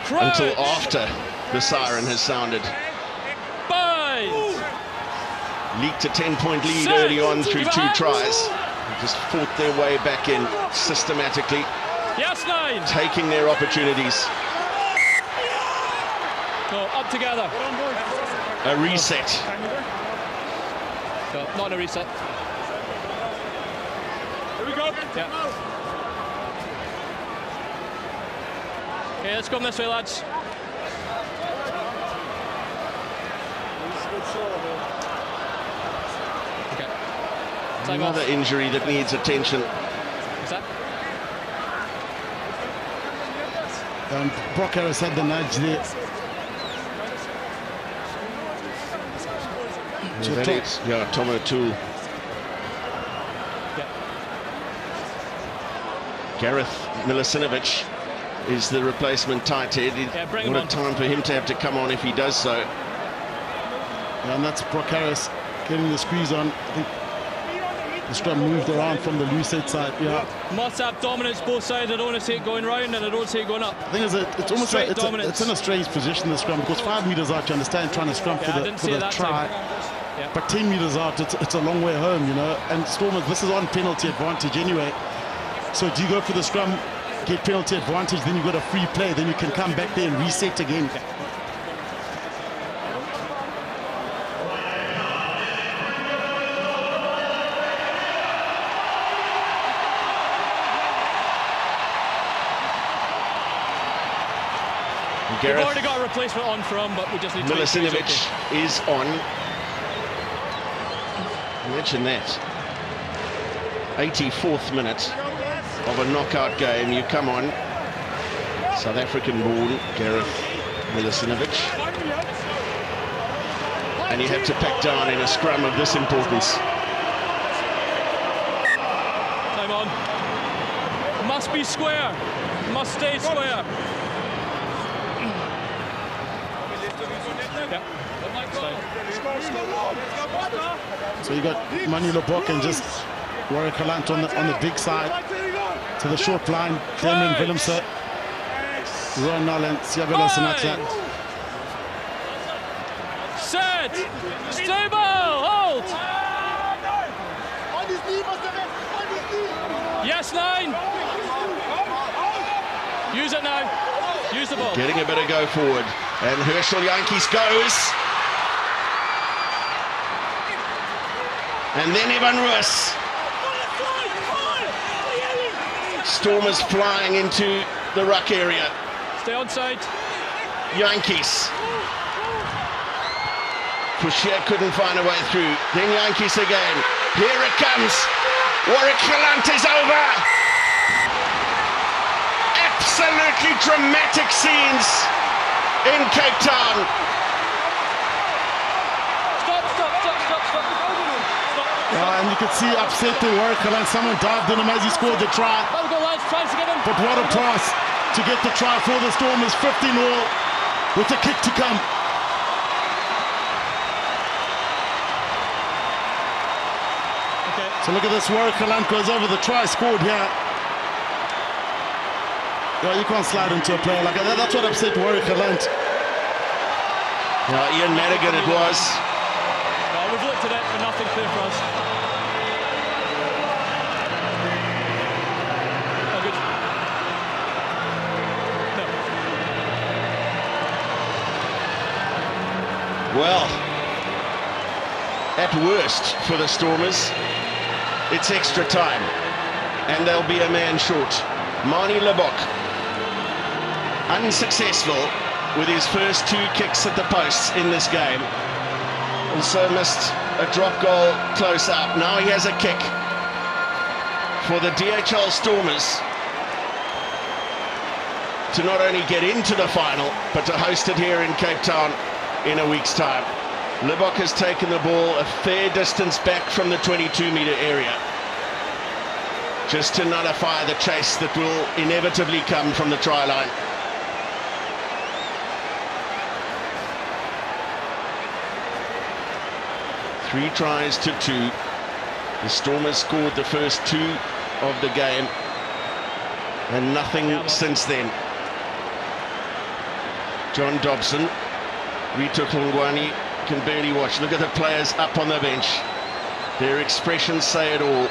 until after the siren has sounded.
Bind!
Leaked a 10-point lead early on through 2 tries. They just fought their way back in systematically.
Yes, 9!
Taking their opportunities.
No, up together.
A reset.
No, not a reset.
Here we go.
Yeah. Okay, let's come this way, lads. Okay. Time
Another
off.
injury that needs attention.
What's that?
Brock Harris had the nudge there.
Yeah, Tom O'Toole.
Yeah.
Gareth Milisinovic is the replacement tight head.
Yeah, bring him
What a
on.
time for him to have to come on if he does so.
And that's Brock Harris getting the squeeze on. I think the scrum moved around from the loose head side. Yeah.
Must have dominance both sides. I don't want to see it going round and I don't see it going up.
I think it's almost
Straight
like
dominance.
it's in a strange position, the scrum, because 5 meters out, you understand, trying to scrum
Yeah, I
for
didn't
the
see it that
try.
time. Yeah.
But 10 meters out, it's a long way home, you know. And Stormers, this is on penalty advantage anyway. So do you go for the scrum, get penalty advantage, then you got a free play, then you can come back there and reset again.
We've already got a replacement on from, but we just need to
Milicinovic is on. Imagine that. 84th minute of a knockout game. You come on. South African-born Gareth Milicinovic. And you have to pack down in a scrum of this importance.
Time on. Must be square. Must stay square.
So you got Mani Libbok and just Warwick Galant on the big side to the short line. Cameron Willemse, Ron Nolan, Siabela Sinatla.
Set! Stable! Hold! Yes, 9! Use it now. Use the ball.
Getting a bit of go forward. And Herschel Yankees goes. And then Ivan Ruiz. Stormers flying into the ruck area.
Stay on side.
Yankees. Fouchier couldn't find a way through. Then Yankees again. Here it comes. Warwick Galant is over. Absolutely dramatic scenes in Cape Town.
Stop.
And you could see upset the Warwick Galant. Someone dived in him as he scored the try.
Let him go, lads. Try to get him.
But what a pass to get the try for the Stormers. 15-all with the kick to come.
Okay.
So look at this. Warwick Galant goes over the try scored here. Yeah, you can't slide into a player like that. That's what upset Warwick Galant.
Ian Madigan it was.
No, we've looked at it, but nothing clear for us. Oh, good. No.
Well, at worst for the Stormers, it's extra time. And they'll be a man short. Mani Libbok, unsuccessful with his first 2 kicks at the posts in this game. Also missed a drop goal close up. Now he has a kick for the DHL Stormers to not only get into the final, but to host it here in Cape Town in a week's time. Libbok has taken the ball a fair distance back from the 22-metre area, just to nullify the chase that will inevitably come from the try line. Three tries to 2. The Stormers scored the first 2 of the game, and nothing since then. John Dobson, Rito Tlungwani can barely watch. Look at the players up on the bench. Their expressions say it all.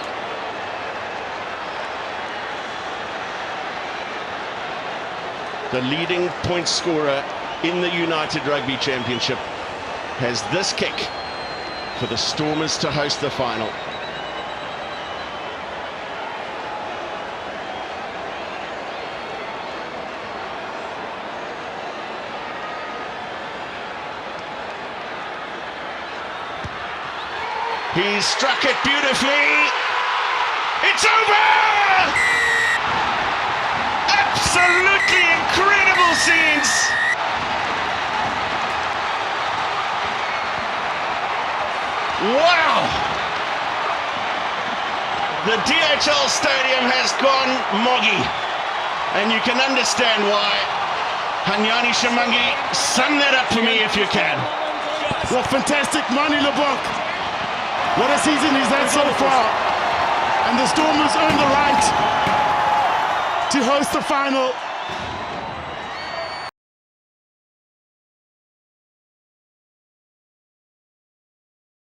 The leading point scorer in the United Rugby Championship has this kick for the Stormers to host the final. He struck it beautifully. It's over! Absolutely incredible scenes. Wow! The DHL Stadium has gone moggy, and you can understand why. Hanyani Shamangi, sum that up for me if you can.
Well, fantastic Mani Libbok. What a season he's had so far. And the Stormers earn the right to host the final